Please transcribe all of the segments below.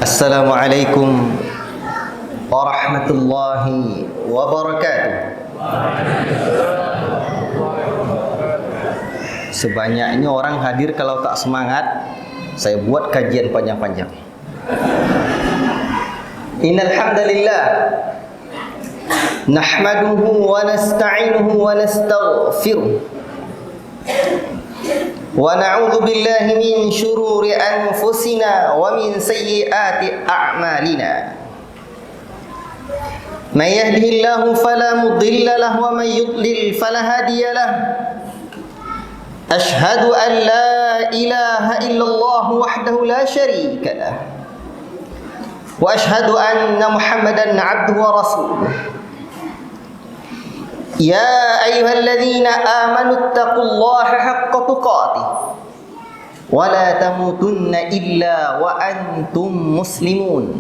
Assalamualaikum warahmatullahi wabarakatuh. Sebanyak ini orang hadir, kalau tak semangat saya buat kajian panjang-panjang. Innal hamdalillah nahmaduhu wa nasta'inuhu wa nastaghfiruh wa na'udzu billahi min syururi anfusina wa min sayyiati a'malina. May yahdihillahu fala mudilla lahu wa may yudlil fala hadiya lahu. Ashhadu an la ilaha illallah wahdahu la syarika lahu wa ashhadu anna Muhammadan 'abduhu wa rasuluh. Ya ayyuhalladzina amanu taqullaha haqqa tuqatih wa la tamutunna illa wa antum muslimun.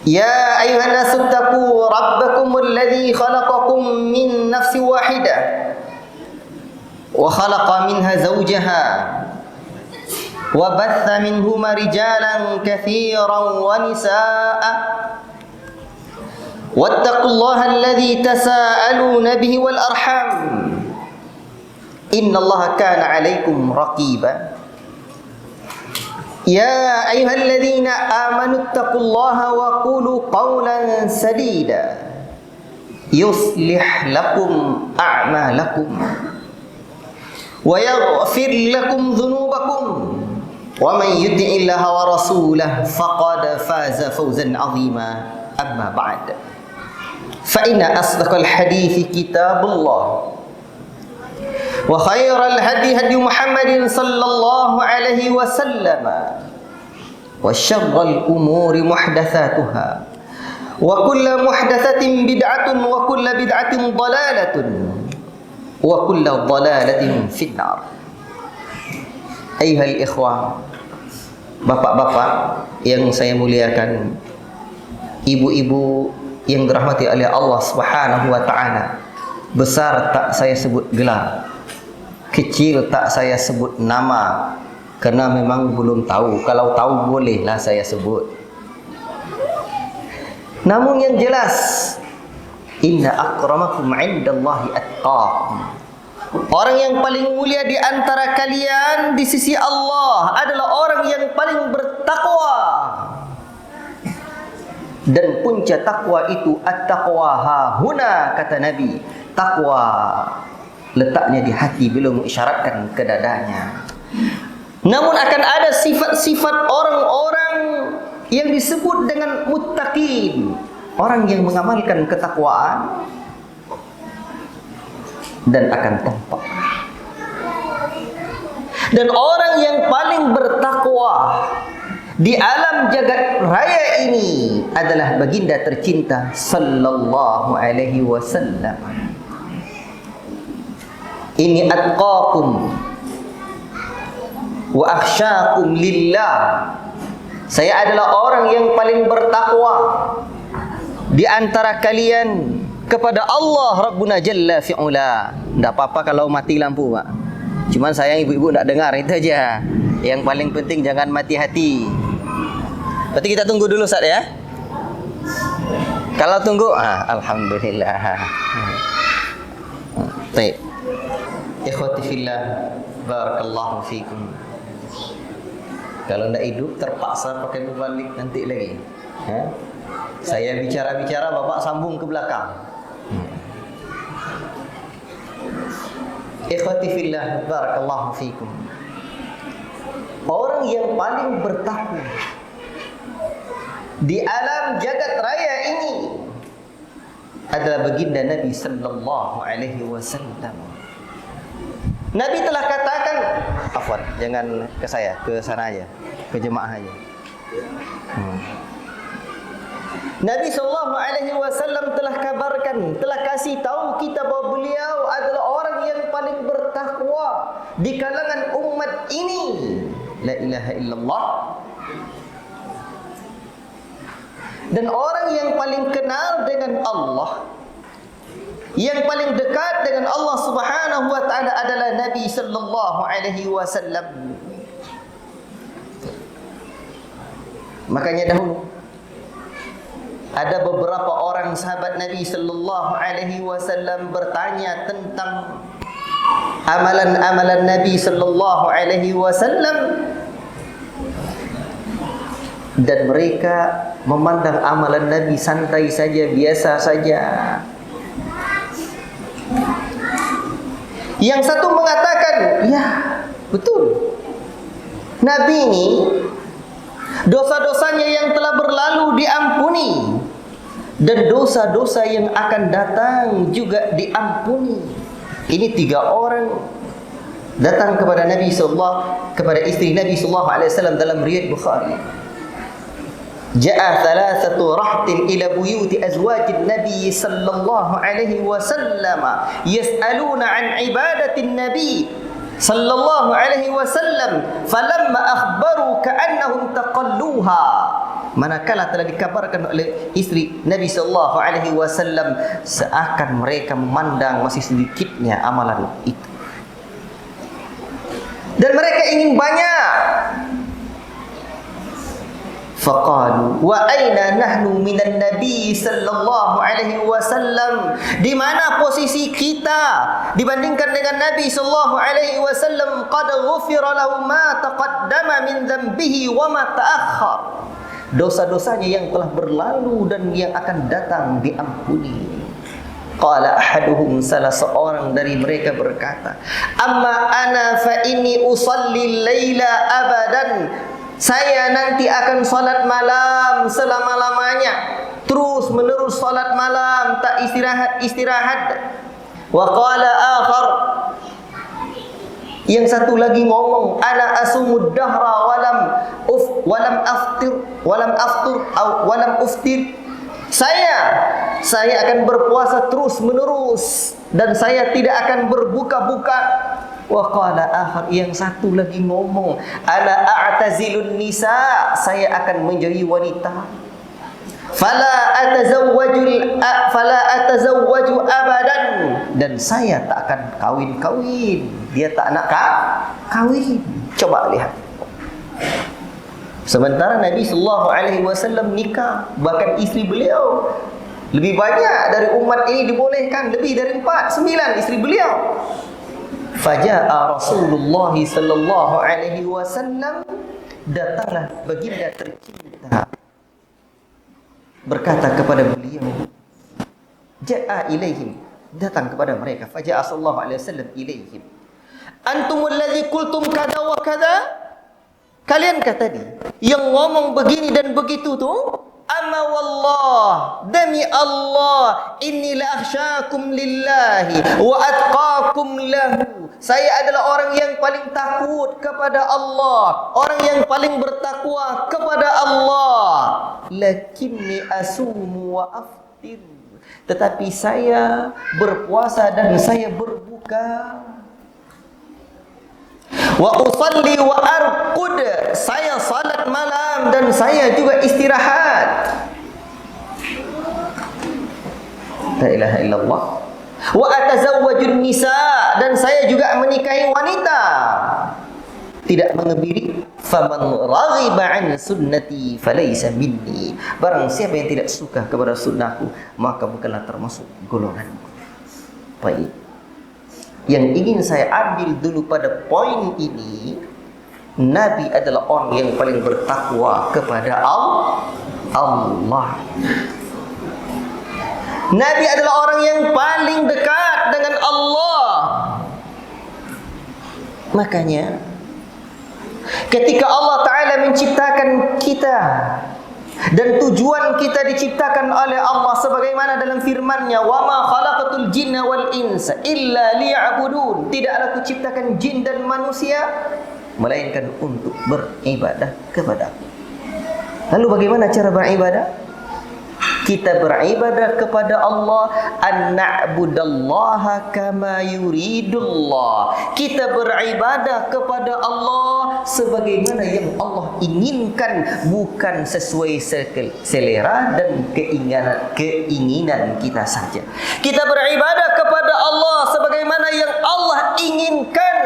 Ya ayyuhan nasu taqu rabbakumul ladzi khalaqakum min nafsin wahidah wa khalaqa minha zawjaha wa batha minhuma rijalan katsiran wa nisaa'a wattaqullaha alladzi tasaaluna bihi wal arham innallaha kana 'alaikum raqiba. Ya ayyuhalladzina amanu taqullaha wa qulu qawlan sadida yuslih lakum a'malakum wa yaghfir lakum dhunubakum wa man yuti'illaha wa rasulahu faqad faza fawzan 'azima. Amma ba'd, fa inna asdaqal hadithi kitabullah wa khairal hadi hadi Muhammadin sallallahu alaihi wasallam wa syarral umuri muhdatsatuha wa kullu muhdatsatin bid'atun wa kullu bid'atin dhalalatun wa kullu dhalalatin finnar. Ayyuhal ikhwah, bapak-bapak yang saya muliakan, ibu-ibu yang dirahmati oleh Allah Subhanahu wa taala, besar tak saya sebut gelar, kecil tak saya sebut nama, karena memang belum tahu. Kalau tahu bolehlah saya sebut. Namun yang jelas, inna akramakum 'indallahi atqakum. Orang yang paling mulia di antara kalian di sisi Allah adalah orang yang paling bertakwa. Dan punca takwa itu at-taqwa hahuna, kata Nabi. Takwa letaknya di hati, belum mengisyaratkan ke dadanya. Namun akan ada sifat-sifat orang-orang yang disebut dengan muttaqin, orang yang mengamalkan ketakwaan, dan akan tampak. Dan orang yang paling bertakwa di alam jagat raya ini adalah baginda tercinta sallallahu alaihi wasallam. Ini atqakum wa akhsyakum lillah. Saya adalah orang yang paling bertakwa di antara kalian kepada Allah Rabbuna Jalla fi'ula. Tak apa-apa kalau mati lampu, Pak. Cuman sayang ibu-ibu tak dengar, itu aja. Yang paling penting jangan mati hati. Berarti kita tunggu dulu, Ustaz, ya. Kalau tunggu, alhamdulillah. Baik. Ikhwati fillah, barakallahu fikum. Kalau tidak hidup terpaksa pakai mubalik nanti lagi. Saya bicara-bicara, Bapak sambung ke belakang. Ikhwati fillah, barakallahu fikum. Orang yang paling bertakwa di alam jagat raya ini adalah baginda Nabi sallallahu alaihi wasallam. Nabi telah katakan, afwan, jangan ke saya, ke sana aja, ke jemaah aja. Nabi sallallahu alaihi wasallam telah kabarkan, telah kasih tahu kita bahwa beliau adalah orang yang paling bertakwa di kalangan umat ini. La ilaha illallah. Dan orang yang paling kenal dengan Allah, yang paling dekat dengan Allah Subhanahu wa taala adalah Nabi sallallahu alaihi wasallam. Makanya dahulu ada beberapa orang sahabat Nabi sallallahu alaihi wasallam bertanya tentang amalan-amalan Nabi sallallahu alaihi wasallam, dan mereka memandang amalan Nabi santai saja, biasa saja. Yang satu mengatakan, ya betul, Nabi ini dosa-dosanya yang telah berlalu diampuni, dan dosa-dosa yang akan datang juga diampuni. Ini 3 orang datang kepada Nabi kepada istri Nabi sallallahu alaihi wasallam dalam riwayat Bukhari. Ja'a thalathatu rahtin ila buyuti azwajin Nabi sallallahu alaihi wasallam yas'aluna an ibadatin Nabi sallallahu alaihi wasallam falamma akhbaru ka'annahum taqalluha. Manakala telah dikabarkan oleh istri Nabi sallallahu alaihi wasallam, seakan mereka memandang masih sedikitnya amalan itu, dan mereka ingin banyak. Faqalu wa aina nahnu minan nabi sallallahu alaihi wasallam, di mana posisi kita dibandingkan dengan Nabi sallallahu alaihi wasallam? Qad ghufira lahu ma taqaddama min dhanbihi wa ma ta'akhkhar, dosa-dosanya yang telah berlalu dan yang akan datang diampuni. Qala ahaduhum, salah seorang dari mereka berkata, amma ana fa inni usalli laila abadan, saya nanti akan salat malam selama-lamanya, terus menerus salat malam, tak istirahat. Wa qala akhar, yang satu lagi ngomong, ana asumud dahra walam uftir. Saya akan berpuasa terus menerus dan saya tidak akan berbuka-buka. Wa qala akhar, yang satu lagi ngomong, ana a'tazilun nisa, saya akan menjauhi wanita. Fala atazawwaju abadan, dan saya tak akan kawin. Dia tak nak kawin. Coba lihat. Sementara Nabi sallallahu alaihi wasallam nikah, bahkan istri beliau lebih banyak dari umat ini dibolehkan, lebih dari 9 istri beliau. Faja'a Rasulullah sallallahu alaihi wasallam, datanglah baginda tercinta berkata kepada beliau, ja'a ilaihim, datang kepada mereka. Faja'a sallallahu alaihi wasallam ilaihim, antumul ladzi qultum kada wa kada, kalian kata tadi yang ngomong begini dan begitu tuh. Amma wallah, demi Allah, inni la akhsyakum lillahi wa atqakum lahu, saya adalah orang yang paling takut kepada Allah, orang yang paling bertakwa kepada Allah. Lakinni asumu wa aftir, tetapi saya berpuasa dan saya berbuka. Wa usalli wa arqud, saya salat malam dan saya juga istirahat. La ilaha illallah. Wa atazawwajun nisa, dan saya juga menikahi wanita. Tidak mengebiri. Faman raghiba an sunnati falaysa minni, barang siapa yang tidak suka kepada sunnahku, maka bukanlah termasuk golonganku. Baik, yang ingin saya ambil dulu pada poin ini, Nabi adalah orang yang paling bertakwa kepada Allah. Nabi adalah orang yang paling dekat dengan Allah. Makanya ketika Allah Ta'ala menciptakan kita, dan tujuan kita diciptakan oleh Allah sebagaimana dalam firman-Nya, wa ma khalaqatul jinna wal insa illa liya'budun, tidaklah kuciptakan jin dan manusia melainkan untuk beribadah kepadaku. Lalu bagaimana cara beribadah? Kita beribadah kepada Allah, an na'budallaha kama yuridullah. Kita beribadah kepada Allah sebagaimana yang Allah inginkan, bukan sesuai selera dan keinginan kita saja. Kita beribadah kepada Allah sebagaimana yang Allah inginkan,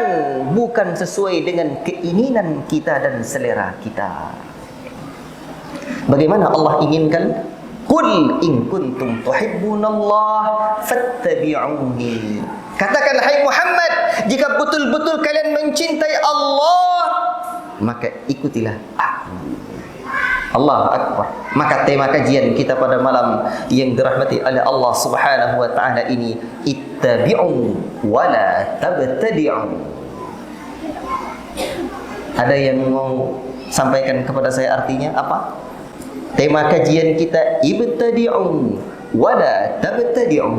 bukan sesuai dengan keinginan kita dan selera kita. Bagaimana Allah inginkan? Qul in kuntum tuhibbunallah fattabi'uni. Katakan, hai Muhammad, jika betul-betul kalian mencintai Allah, maka ikutilah aku. Allahu Akbar. Maka tema kajian kita pada malam yang dirahmati oleh Allah Subhanahu wa taala ini, ittabi'u wa la tabtadi'u. Ada yang mau sampaikan kepada saya artinya apa? Tema kajian kita, ibtadi'u wa la tabtadi'u.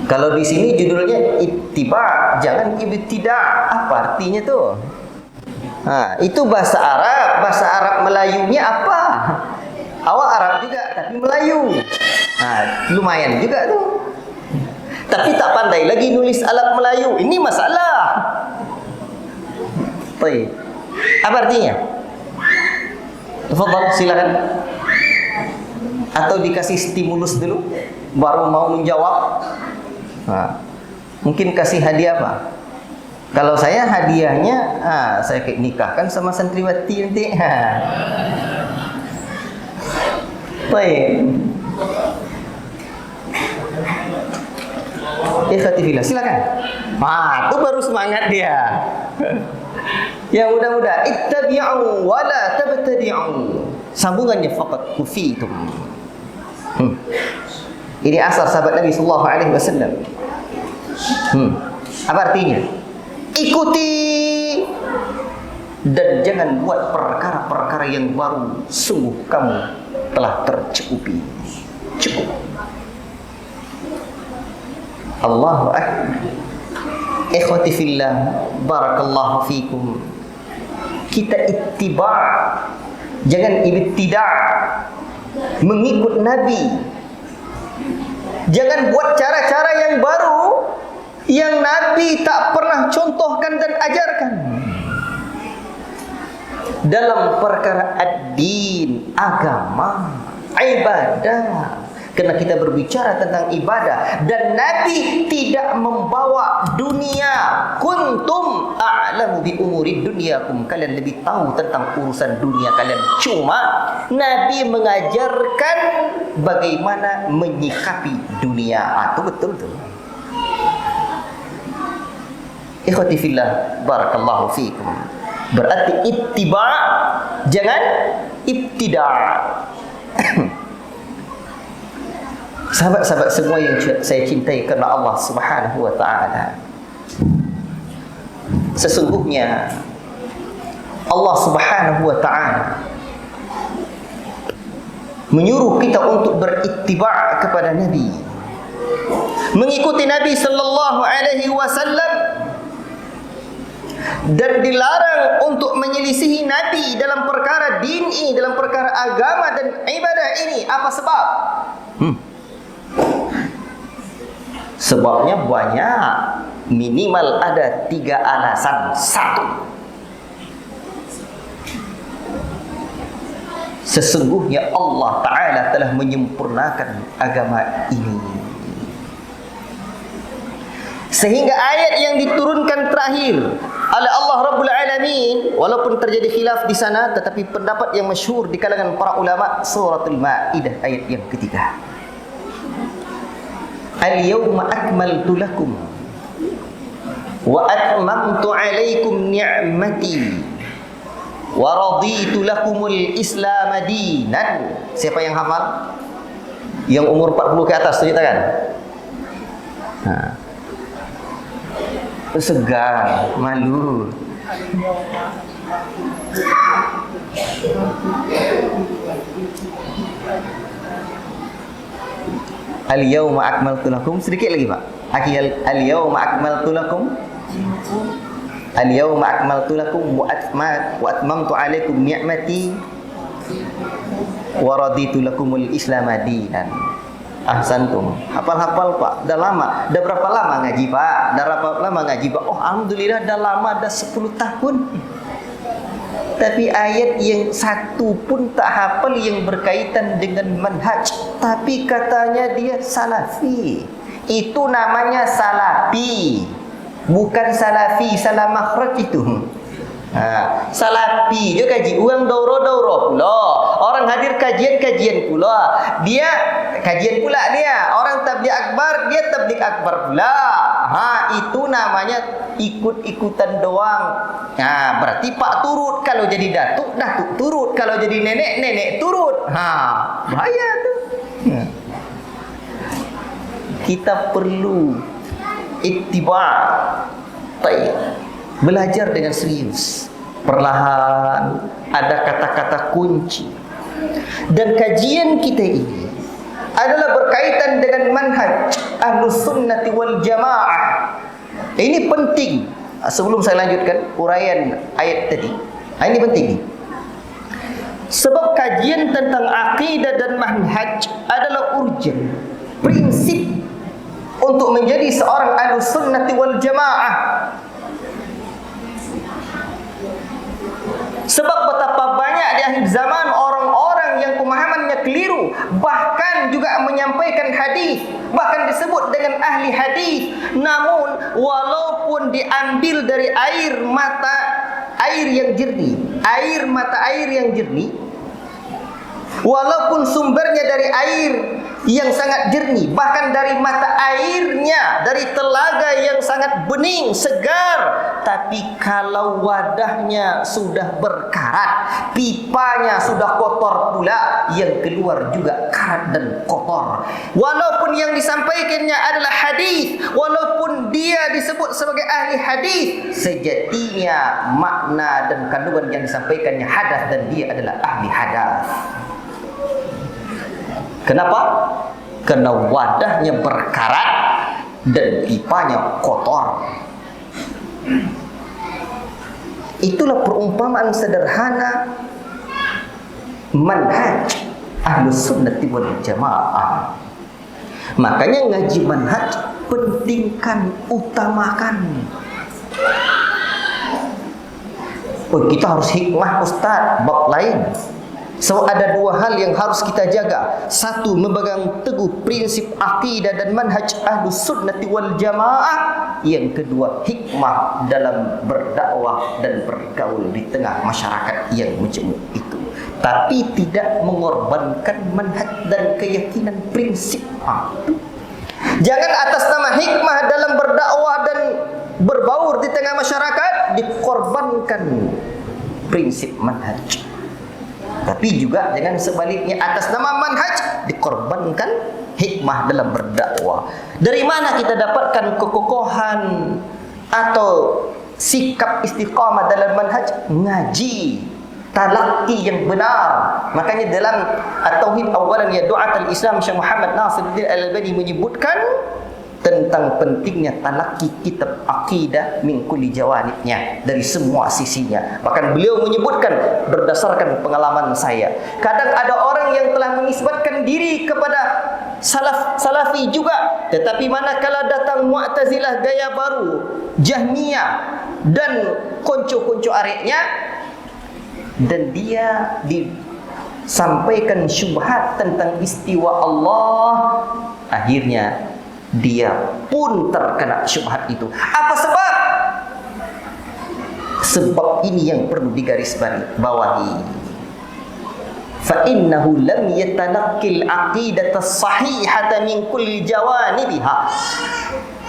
Kalau di sini judulnya ittiba, jangan ibtida. Apa artinya tuh? Itu bahasa Arab. Bahasa Arab Melayunya apa? Awak Arab juga, tapi Melayu. Lumayan juga tuh. Tapi tak pandai lagi nulis Arab Melayu. Ini masalah. Baik. Apa artinya? Tafadhal, silakan. Atau dikasih stimulus dulu, baru mau menjawab. Mungkin kasih hadiah apa? Kalau saya hadiahnya, saya nikahkan sama santriwati nanti. Baik. Ikhwati fillah, silakan. Itu baru semangat dia. Yang mudah-mudah, ittabi'u wa la tabtadi'u. Sambungannya faqad kufitum. Ini asal sahabat Nabi sallallahu alaihi wasallam. Apa artinya? Ikuti dan jangan buat perkara-perkara yang baru. Sungguh kamu telah tercukupi. Cukup. Allahu akbar. Ikhwati fillah, barakallahu fikum. Kita ittiba', jangan ibtida'. Mengikut Nabi. Jangan buat cara-cara yang baru yang Nabi tak pernah contohkan dan ajarkan dalam perkara ad-din, agama, ibadah. Karena kita berbicara tentang ibadah dan Nabi tidak membawa dunia. Kuntum a'lamu bi umuri dunyakum. Kalian lebih tahu tentang urusan dunia kalian. Cuma Nabi mengajarkan bagaimana menyikapi dunia. Itu betul tuh. Ikhwati fillah, barakallahu fiikum. Berarti ittiba', jangan ibtida'. Sahabat-sahabat semua yang saya cintai karena Allah Subhanahu wa taala. Sesungguhnya Allah Subhanahu wa taala menyuruh kita untuk berittiba' kepada Nabi. Mengikuti Nabi sallallahu alaihi wasallam dan dilarang untuk menyelisihi Nabi dalam perkara din ini, dalam perkara agama dan ibadah ini. Apa sebab? Sebabnya banyak. Minimal ada 3 alasan. 1, sesungguhnya Allah Ta'ala telah menyempurnakan agama ini, sehingga ayat yang diturunkan terakhir oleh Allah Rabbul Alamin, walaupun terjadi khilaf di sana, tetapi pendapat yang masyhur di kalangan para ulama, suratul Maidah ayat yang ketiga. Al-yawma akmaltu lakum wa atmamtu alaikum ni'mati wa raditu lakumul Islam dinan. Siapa yang hafal? Yang umur 40 ke atas, tunjuk tangan. Segan, malu. Al-yawma akmaltu lakum. Sedikit lagi Pak. Al-yawma akmaltu lakum. Al-yawma akmaltu lakum wa atmamtu alaikum ni'mati wa raditu lakumul Islam dinan. Ahsantum. Hafal-hafal Pak. Dah lama. Dah berapa lama ngaji Pak? Dah berapa lama ngaji Pak? Oh, alhamdulillah dah lama, dah 10 tahun. Tapi ayat yang satu pun tak hafal yang berkaitan dengan manhaj. Tapi katanya dia salafi. Itu namanya salafi. Bukan salafi, salah makhraj itu. Salafi je kaji, orang daurah-daurah pula. Orang hadir kajian-kajian pula. Dia kajian pula dia. Orang tabligh akbar, dia tabligh akbar pula. Itu namanya ikut-ikutan doang. Berarti pak turut kalau jadi datuk, datuk turut. Kalau jadi nenek, nenek turut. Bahaya tu. Kita perlu ittiba'. Belajar dengan serius, perlahan, ada kata-kata kunci. Dan kajian kita ini adalah berkaitan dengan manhaj Ahlus Sunnati wal Jamaah. Ini penting. Sebelum saya lanjutkan uraian ayat tadi, ini penting. Sebab kajian tentang akidah dan manhaj adalah urgent, prinsip untuk menjadi seorang Ahlus Sunnati wal Jamaah. Sebab betapa banyak di akhir zaman orang-orang yang pemahamannya keliru, bahkan juga menyampaikan hadis, bahkan disebut dengan ahli hadis, namun walaupun diambil dari air yang jernih, air mata air yang jernih, walaupun sumbernya dari air yang sangat jernih, bahkan dari mata airnya, dari telaga yang sangat bening, segar, tapi kalau wadahnya sudah berkarat, pipanya sudah kotor pula, yang keluar juga karat dan kotor. Walaupun yang disampaikannya adalah hadis, walaupun dia disebut sebagai ahli hadis, sejatinya makna dan kandungan yang disampaikannya hadas dan dia adalah ahli hadas. Kenapa? Karena wadahnya berkarat dan pipanya kotor. Itulah perumpamaan sederhana manhaj Ahlus Sunnati wal Jamaah. Makanya ngaji manhaj pentingkan, utamakan. Kita harus hikmah Ustaz, bab lain. So ada dua hal yang harus kita jaga. Satu, memegang teguh prinsip akidah dan manhaj Ahlus Sunnati wal Jamaah. Yang kedua, hikmah dalam berdakwah dan bergaul di tengah masyarakat yang majmuk itu. Tapi tidak mengorbankan manhaj dan keyakinan prinsip. Jangan atas nama hikmah dalam berdakwah dan berbaur di tengah masyarakat dikorbankan prinsip manhaj. Tapi juga dengan sebaliknya, atas nama manhaj dikorbankan hikmah dalam berdakwah. Dari mana kita dapatkan kekokohan atau sikap istiqamah dalam manhaj? Ngaji, talaqi yang benar. Makanya dalam At-Tauhid Awalan Ya Du'atul Islam, Syekh Muhammad Nasiruddin Al-Albani menyebutkan tentang pentingnya talaqi kitab akidah min kulli jawanibnya, dari semua sisinya. Bahkan beliau menyebutkan berdasarkan pengalaman saya, kadang ada orang yang telah menisbatkan diri kepada salafi juga, tetapi manakala datang Mu'tazilah gaya baru, Jahmiyah dan konco-konco areknya, dan dia disampaikan syubhat tentang istiwa Allah, akhirnya dia pun terkena syubhat itu. Apa sebab? Sebab ini yang perlu digarisbawahi. Fa innahu lam yatanaqqil aqidata sahihata min kulli jawanibiha.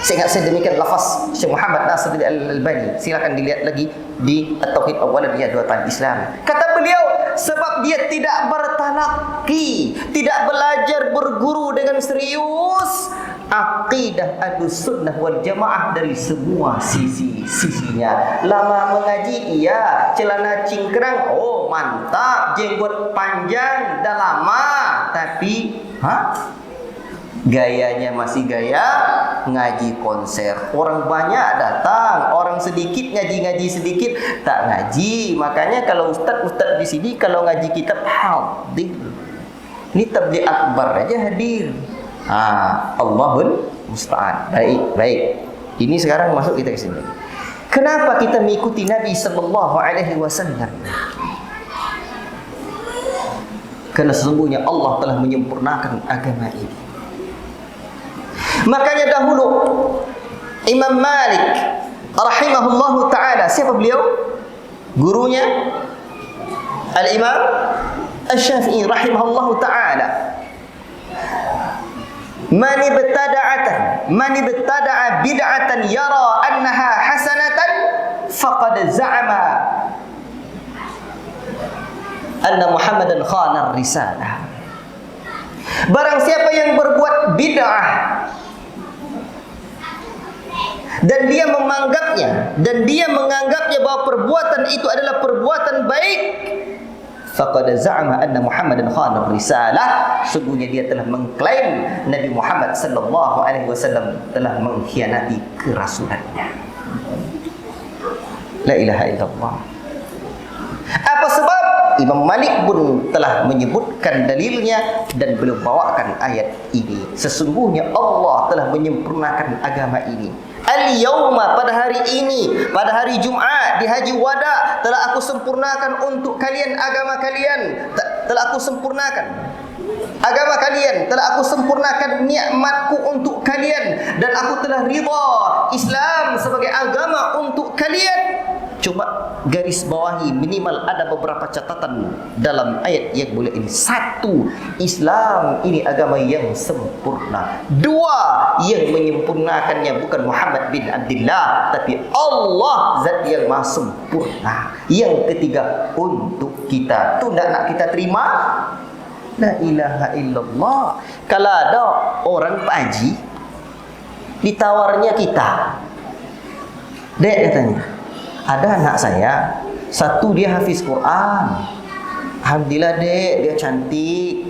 Saya ingat saya demikian lafaz Syekh Muhammad Nasiruddin Al-Albani. Silakan dilihat lagi di At-Tauhid Awalan Ya Du'atul Islam. Kata beliau, sebab dia tidak bertalaqi, tidak belajar berguru dengan serius akidah Ahlus Sunnah wal Jamaah dari semua sisinya. Lama mengaji, iya. Celana cingkrang, oh mantap. Jenggot panjang, dah lama. Tapi, gayanya masih gaya ngaji konser. Orang banyak datang, orang sedikit ngaji sedikit tak ngaji. Makanya kalau ustaz di sini kalau ngaji kitab hadir. Ini tabligh akbar aja hadir. Allahul musta'an. Baik. Ini sekarang masuk kita ke sini. Kenapa kita mengikuti Nabi sallallahu alaihi wasallam? Karena sesungguhnya Allah telah menyempurnakan agama ini. Makanya dahulu Imam Malik rahimahullahu ta'ala, siapa beliau? Gurunya Al-Imam Asy-Syafi'i rahimahullahu ta'ala, man ibtada'a bid'atan yara annaha hasanatan faqad za'ama anna Muhammadan khana ar-risalah. Barang siapa yang berbuat bid'ah dan dia menganggapnya bahwa perbuatan itu adalah perbuatan baik, faqad za'ama anna Muhammadan khana ar-risalah, sungguhnya dia telah mengklaim Nabi Muhammad sallallahu alaihi wasallam telah mengkhianati kerasulannya. La ilaha illallah. Apa sebab? Imam Malik pun telah menyebutkan dalilnya dan beliau bawakan ayat ini. Sesungguhnya Allah telah menyempurnakan agama ini. Al-yawma, pada hari ini, pada hari Jumaat di Haji Wada, telah aku sempurnakan untuk kalian agama kalian. Telah aku sempurnakan agama kalian, telah aku sempurnakan nikmatku untuk kalian, dan aku telah ridha Islam sebagai agama untuk kalian. Coba garis bawahi, minimal ada beberapa catatan dalam ayat yang mulia ini. Satu, Islam ini agama yang sempurna. Dua, yang menyempurnakannya bukan Muhammad bin Abdullah, tapi Allah, zat yang maha sempurna. Yang ketiga, untuk kita. Itu nak kita terima? La ilaha illallah. Kalau ada orang Pak Haji ditawarnya kita, dek katanya, ada anak saya, satu dia hafiz Quran, alhamdulillah dek, dia cantik,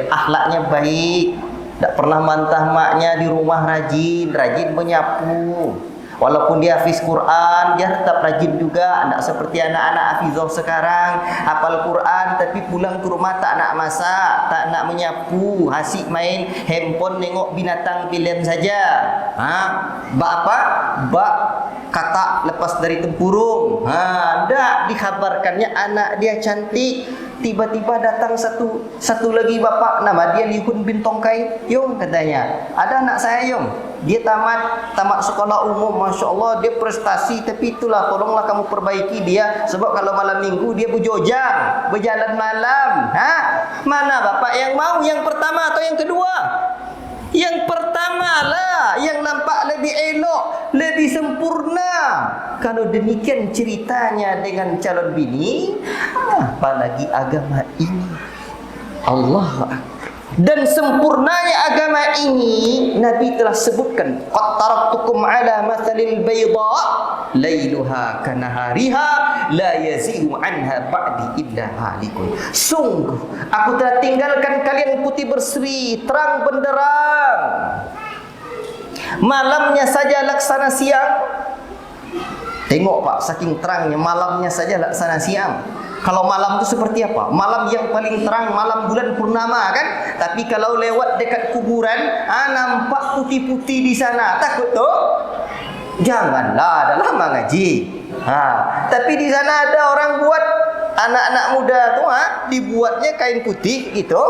akhlaknya baik, tak pernah mantah maknya, di rumah rajin menyapu. Walaupun dia hafiz Quran, dia tetap rajin juga. Tak seperti anak-anak hafizah sekarang, hafal Quran tapi pulang ke rumah tak nak masak, tak nak menyapu, asyik main handphone, tengok binatang filem saja. Bak apa? Bak katak lepas dari tempurung. Tak dikhabarkannya anak dia cantik. Tiba-tiba datang satu lagi bapak, nama dia Lihun bin Tongkai. Yung, katanya, ada anak saya Yung, dia tamat sekolah umum, Masya Allah, dia prestasi, tapi itulah, tolonglah kamu perbaiki dia, sebab kalau malam minggu dia berjojang, berjalan malam. Mana bapak yang mau, yang pertama atau yang kedua? Yang pertama lah, yang nampak lebih elok, lebih sempurna. Kalau demikian ceritanya dengan calon bini, apalagi agama ini. Allah Akbar. Dan sempurnanya agama ini Nabi telah sebutkan, qad taraktukum ala mathalil bayda lailuha kanahariha la yazigu anha ba'di illa halikun. Sungguh aku telah tinggalkan kalian putih berseri, terang benderang, malamnya saja laksana siang. Tengok Pak, saking terangnya, malamnya saja laksana siang. Kalau malam itu seperti apa? Malam yang paling terang, malam bulan purnama kan? Tapi kalau lewat dekat kuburan, nampak putih-putih di sana. Takut tuh? Janganlah, dah lama ngaji. Tapi di sana ada orang buat, anak-anak muda tuh dibuatnya kain putih gitu.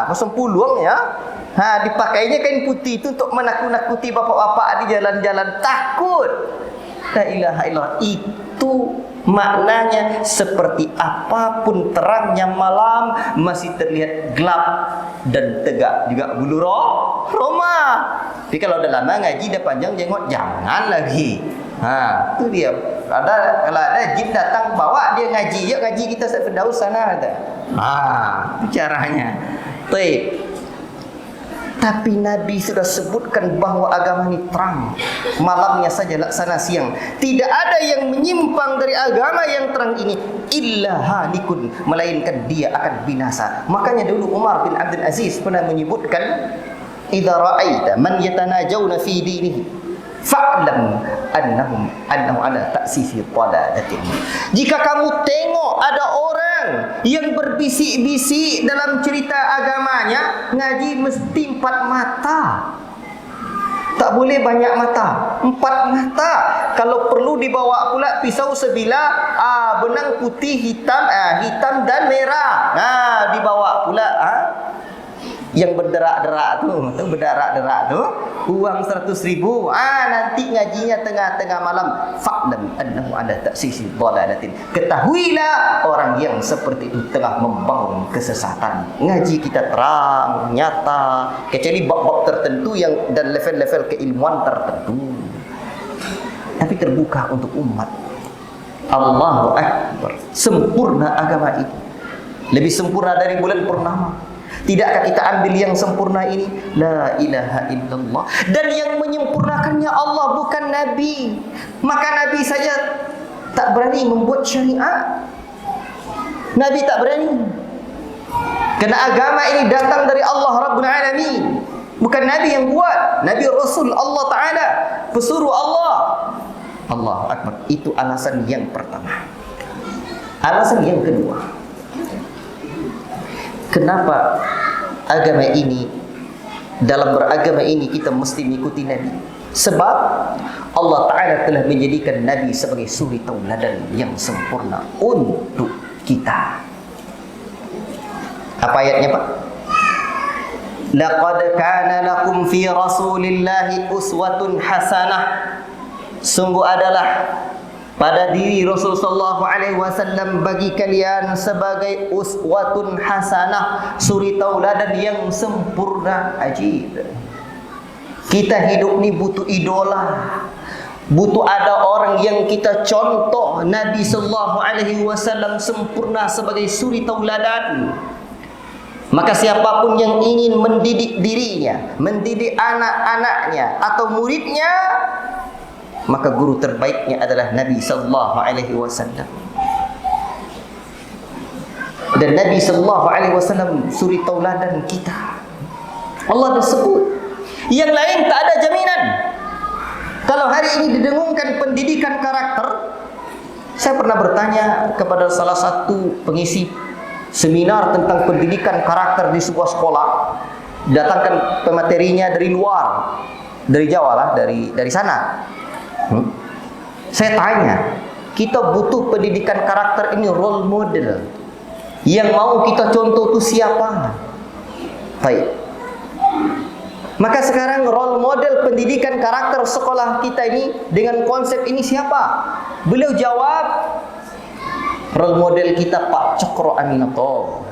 Pasang puluang ya. Dipakainya kain putih itu untuk menakut-nakuti bapak-bapak di jalan-jalan. Takut. La ilaha illallah. Itu maknanya, seperti apapun terangnya malam, masih terlihat gelap dan tegak juga bulu roma. Tapi kalau dah lama ngaji, dah panjang jenggot, jangan lagi. Itu dia. Kalau ada jin datang bawa dia ngaji, yuk ngaji kita Firdaus sana ada. Itu caranya. Baik. Tapi Nabi sudah sebutkan bahawa agama ini terang, malamnya saja laksana siang. Tidak ada yang menyimpang dari agama yang terang ini illa halikun, melainkan dia akan binasa. Makanya dulu Umar bin Abdul Aziz pernah menyebutkan, idza ra'aita man yatanajawna fi dinihi fa'lam annahu ala ta'sifi dalalatin. Jika kamu tengok ada orang yang berbisik-bisik dalam cerita agamanya, ngaji mesti 4 mata. Tak boleh banyak mata, 4 mata. Kalau perlu dibawa pula pisau sebilah, benang putih, hitam dan merah. Dibawa pula Yang berderak-derak tu, berderak-derak tu, uang 100,000. Nanti ngajinya tengah-tengah malam. Fa'lam annahu ala ta'sisi dhalalatin. Ketahuilah orang yang seperti itu tengah membangun kesesatan. Ngaji kita terang, nyata, kecuali bab-bab tertentu yang dan level-level keilmuan tertentu. Tapi terbuka untuk umat. Allahu Akbar. Sempurna agama ini. Lebih sempurna dari bulan purnama. Tidakkah kita ambil yang sempurna ini? La ilaha illallah. Dan yang menyempurnakannya Allah, bukan Nabi. Maka Nabi saja tak berani membuat syariat. Nabi tak berani. Kerana agama ini datang dari Allah Rabbul Alamin. Bukan Nabi yang buat. Nabi Rasul Allah Ta'ala, pesuruh Allah. Allahu Akbar. Itu alasan yang pertama. Alasan yang kedua, kenapa agama ini, dalam beragama ini kita mesti mengikuti Nabi? Sebab Allah Ta'ala telah menjadikan Nabi sebagai suri tauladan yang sempurna untuk kita. Apa ayatnya, Pak? Laqad kana lakum fi Rasulillahi uswatun hasanah. Sungguh adalah pada diri Rasulullah SAW bagi kalian sebagai uswatun hasanah, suri tauladan yang sempurna. Ajib. Kita hidup ni butuh idola, butuh ada orang yang kita contoh. Nabi SAW sempurna sebagai suri tauladan. Maka siapapun yang ingin mendidik dirinya, mendidik anak-anaknya atau muridnya, maka guru terbaiknya adalah Nabi SAW. Dan Nabi SAW suri tauladan kita. Allah dah sebut. Yang lain tak ada jaminan. Kalau hari ini didengungkan pendidikan karakter, saya pernah bertanya kepada salah satu pengisi seminar tentang pendidikan karakter di sebuah sekolah. Datangkan pematerinya dari luar, dari Jawa lah, dari sana. Saya tanya, kita butuh pendidikan karakter ini role model. Yang mau kita contoh tu siapa? Baik. Maka sekarang role model pendidikan karakter sekolah kita ini dengan konsep ini siapa? Beliau jawab, role model kita Pak Cokro Aminoto,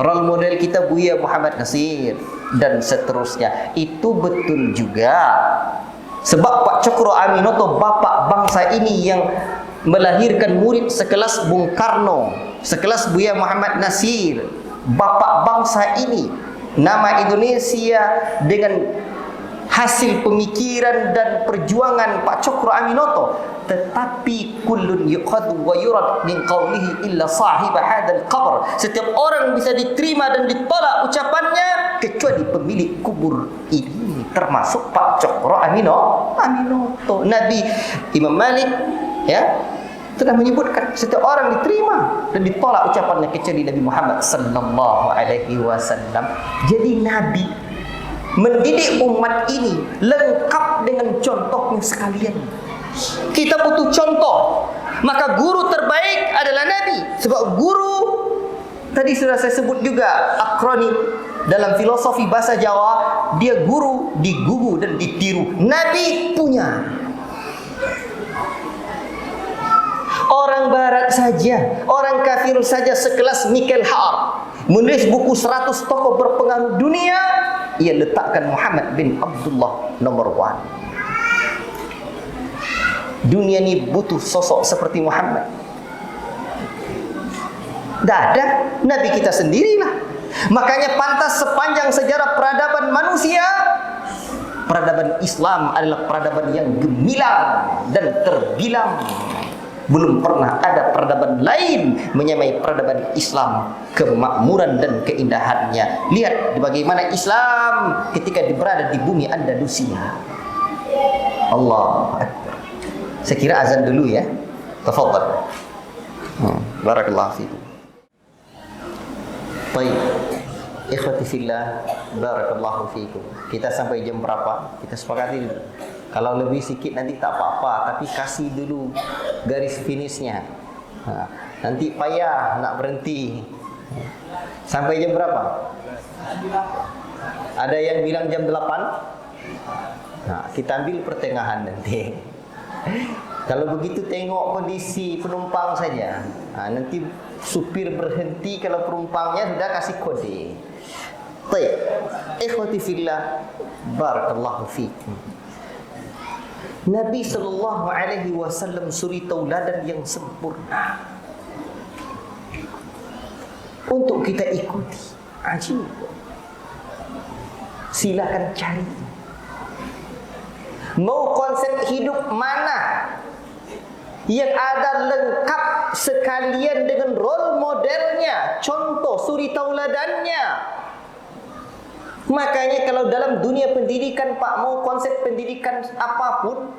role model kita Buya Muhammad Nasir, dan seterusnya. Itu betul juga. Sebab Pak Cokro Aminoto, bapak bangsa ini yang melahirkan murid sekelas Bung Karno, sekelas Buya Muhammad Nasir, bapak bangsa ini, nama Indonesia dengan hasil pemikiran dan perjuangan Pak Cokro Aminoto. Tetapi kullun yuqad wa yurad min qawlihi illa sahib hadzal qabr. Setiap orang bisa diterima dan ditolak ucapannya kecuali pemilik kubur ini, termasuk Pak Cokro Aminoto. Nabi Imam Malik telah menyebutkan setiap orang diterima dan ditolak ucapannya kecuali Nabi Muhammad sallallahu alaihi wasallam. Jadi Nabi mendidik umat ini lengkap dengan contohnya sekalian. Kita butuh contoh. Maka guru terbaik adalah Nabi. Sebab guru, tadi sudah saya sebut juga akronim dalam filosofi bahasa Jawa, dia guru, digugu dan ditiru. Nabi punya. Orang barat saja, orang kafir saja sekelas Michael Hart menulis buku 100 tokoh berpengaruh dunia, ia letakkan Muhammad bin Abdullah nomor 1. Dunia ni butuh sosok seperti Muhammad. Dah ada, Nabi kita sendirilah. Makanya pantas sepanjang sejarah peradaban manusia, peradaban Islam adalah peradaban yang gemilang dan terbilang. Belum pernah ada peradaban lain menyamai peradaban Islam, kemakmuran dan keindahannya. Lihat bagaimana Islam ketika berada di bumi Andalusia. Allah Akbar. Saya kira azan dulu ya. Tafadhal. Barakallahu fiikum. Baik. Ikhwati fillah, barakallahu fiikum. Kita sampai jam berapa? Kita sepakati dulu. Kalau lebih sikit nanti tak apa-apa, tapi kasih dulu garis finishnya. Nanti payah nak berhenti. Sampai jam berapa? Ada yang bilang jam 8. Nah, kita ambil pertengahan nanti. Kalau begitu tengok kondisi penumpang saja. Nanti supir berhenti kalau penumpangnya sudah kasih kode. Baik, ikhwati fillah, barakallahu fikum. Nabi sallallahu alaihi wasallam suri tauladan yang sempurna untuk kita ikuti. Ajib. Silakan cari. Mau konsep hidup mana yang ada lengkap sekalian dengan role modelnya, contoh suri tauladannya. Makanya kalau dalam dunia pendidikan, Pak, mau konsep pendidikan apapun,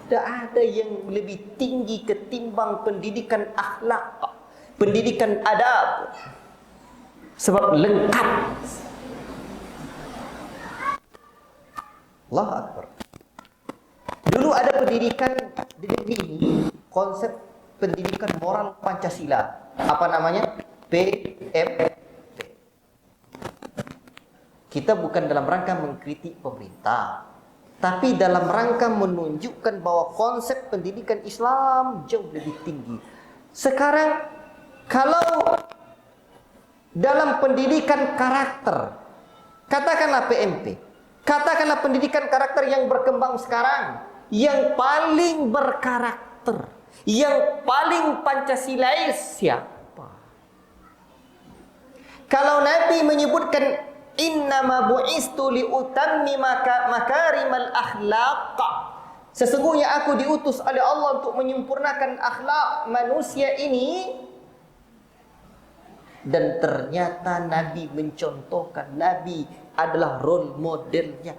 tidak ada yang lebih tinggi ketimbang pendidikan akhlak, pendidikan adab. Sebab lengkap. Allahu Akbar. Dulu ada pendidikan di negeri ini, konsep pendidikan moral Pancasila. Apa namanya? PMP. Kita bukan dalam rangka mengkritik pemerintah, tapi dalam rangka menunjukkan bahwa konsep pendidikan Islam jauh lebih tinggi. Sekarang, kalau dalam pendidikan karakter, katakanlah PMP, katakanlah pendidikan karakter yang berkembang sekarang, yang paling berkarakter, yang paling Pancasilais siapa? Kalau Nabi menyebutkan innama bu'istu liutammima makarimal akhlaq, sesungguhnya aku diutus oleh Allah untuk menyempurnakan akhlak manusia ini, dan ternyata Nabi mencontohkan, Nabi adalah role modelnya.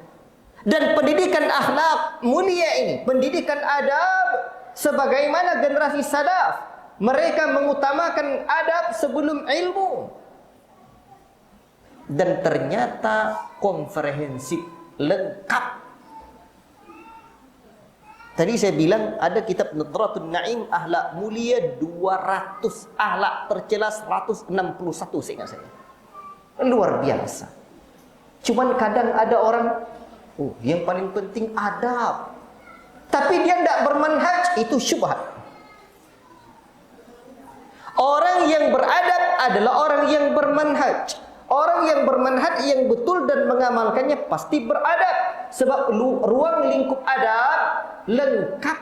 Dan pendidikan akhlak mulia ini, pendidikan adab, sebagaimana generasi salaf, mereka mengutamakan adab sebelum ilmu. Dan ternyata komprehensif, lengkap. Tadi saya bilang ada kitab Nadratun Naim, akhlak mulia 200, akhlak tercela 161, seingat saya. Luar biasa. Cuman kadang ada orang, yang paling penting adab, tapi dia tidak bermanhaj, itu syubhat. Orang yang beradab adalah orang yang bermanhaj. Orang yang bermanhaj yang betul dan mengamalkannya pasti beradab. Sebab ruang lingkup adab lengkap.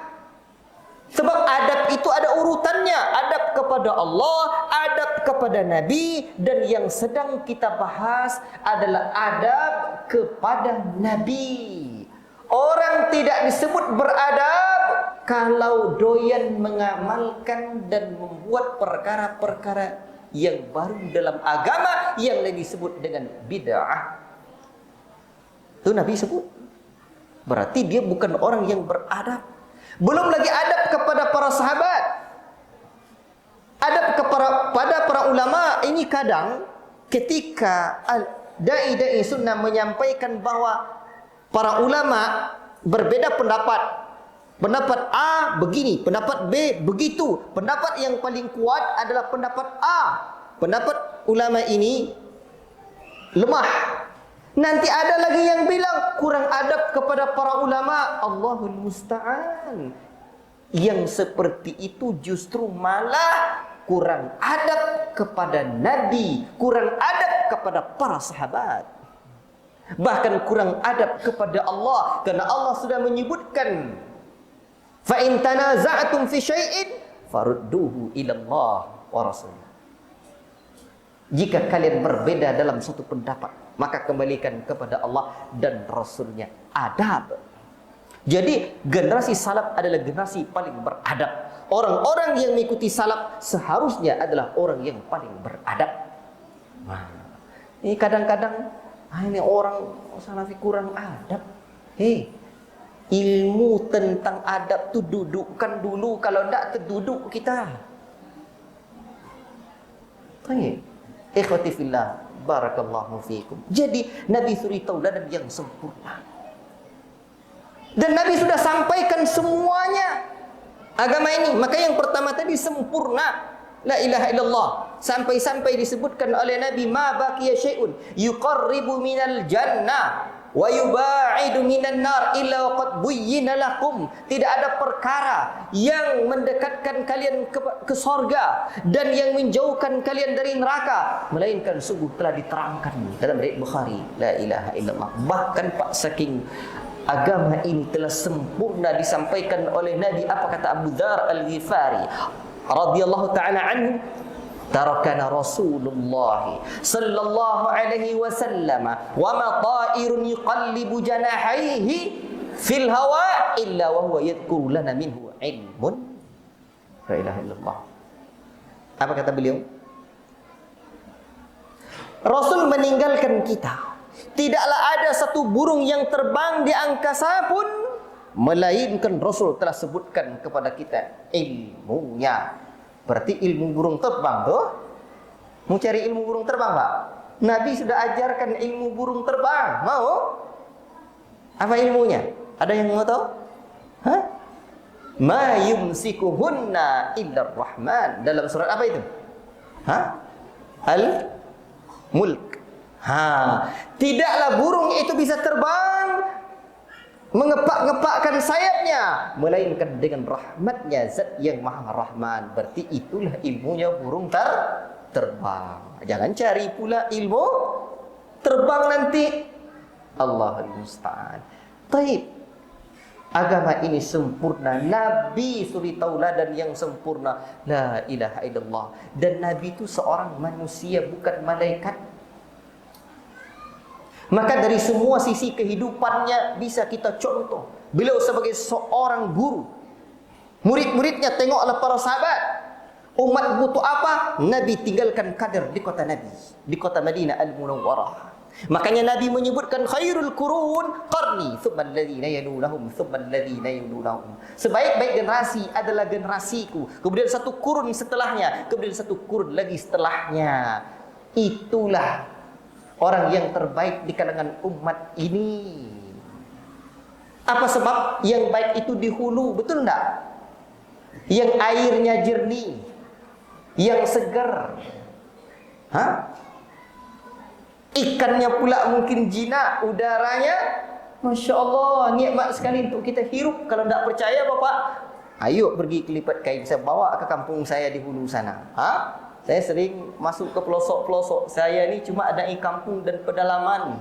Sebab adab itu ada urutannya. Adab kepada Allah, adab kepada Nabi. Dan yang sedang kita bahas adalah adab kepada Nabi. Orang tidak disebut beradab kalau doyan mengamalkan dan membuat perkara-perkara yang baru dalam agama yang disebut dengan bid'ah. Itu Nabi sebut. Berarti dia bukan orang yang beradab. Belum lagi adab kepada para sahabat, adab kepada para ulama. Ini kadang ketika dai-dai sunnah menyampaikan bahwa para ulama berbeda pendapat. Pendapat A begini, pendapat B begitu. Pendapat yang paling kuat adalah pendapat A. Pendapat ulama ini lemah. Nanti ada lagi yang bilang kurang adab kepada para ulama. Allahul musta'an. Yang seperti itu justru malah kurang adab kepada Nabi, kurang adab kepada para sahabat, bahkan kurang adab kepada Allah. Karena Allah sudah menyebutkan, fa in tanaza'tum fi syai'in farudduhu ila Allah wa rasul. Jika kalian berbeda dalam suatu pendapat, maka kembalikan kepada Allah dan Rasulnya. Adab. Jadi generasi salaf adalah generasi paling beradab. Orang-orang yang mengikuti salaf seharusnya adalah orang yang paling beradab. Nah, ini kadang-kadang ini orang salafi kurang adab. Ilmu tentang adab tu dudukkan dulu, kalau tidak terduduk kita. Ikhwati fillah, barakallahu fiikum. Jadi Nabi suri tauladan yang sempurna. Dan Nabi sudah sampaikan semuanya agama ini. Maka yang pertama tadi sempurna, la ilaha illallah. sampai-sampai disebutkan oleh Nabi, ma baqiya syai'un yuqarribu minal jannah wa yubaidu minan nar illa waqad buyyina lakum. Tidak ada perkara yang mendekatkan kalian ke sorga dan yang menjauhkan kalian dari neraka, melainkan sungguh telah diterangkan dalam riwayat Bukhari. La ilaha illallah. Bahkan Pak, saking agama ini telah sempurna disampaikan oleh Nabi, apa kata Abu Dzar Al-Ghifari radhiyallahu taala anhu, tarakana Rasulullah sallallahu alaihi wasallam wa ma ta'irun yuqallibu janahaihi fil hawa illa wa huwa yadhkuru lana minhu ilmun. La ilaha illallah. Apa kata beliau? Rasul meninggalkan kita. Tidaklah ada satu burung yang terbang di angkasa pun melainkan Rasul telah sebutkan kepada kita ilmunya. Berarti ilmu burung terbang tuh. Mau cari ilmu burung terbang, Pak? Nabi sudah ajarkan ilmu burung terbang. Mau? Apa ilmunya? Ada yang mau tahu? Hah? Ma yumsikuhunna illa Rahman. Dalam surat apa itu? Hah? Al-Mulk. Tidaklah burung itu bisa terbang mengepak-ngepakkan sayapnya melainkan dengan rahmatnya Zat yang Maha Rahman. Berarti itulah ilmunya burung terbang. Jangan cari pula ilmu terbang nanti. Allahul musta'an. Taib. Agama ini sempurna. Nabi suri tauladan yang sempurna. La ilaha illallah. Dan Nabi itu seorang manusia, bukan malaikat. Maka dari semua sisi kehidupannya bisa kita contoh. Beliau sebagai seorang guru, murid-muridnya tengoklah para sahabat. Umat butuh apa? Nabi tinggalkan kader di kota Nabi, di kota Madinah Al-Munawwarah. Makanya Nabi menyebutkan khairul qurun qarni, thumma alladhina yalunahum, thumma alladhina yalunahum. Sebaik-baik generasi adalah generasiku. Kemudian satu kurun setelahnya, kemudian satu kurun lagi setelahnya. Itulah orang yang terbaik di kalangan umat ini. Apa sebab? Yang baik itu di hulu, betul enggak? Yang airnya jernih, yang segar. Ikannya pula mungkin jinak, udaranya Masya Allah, nikmat sekali untuk kita hirup. Kalau tidak percaya Bapak, ayo pergi kelipat kain, saya bawa ke kampung saya di hulu sana. Saya sering masuk ke pelosok-pelosok. Saya ni cuma ada di kampung dan pedalaman.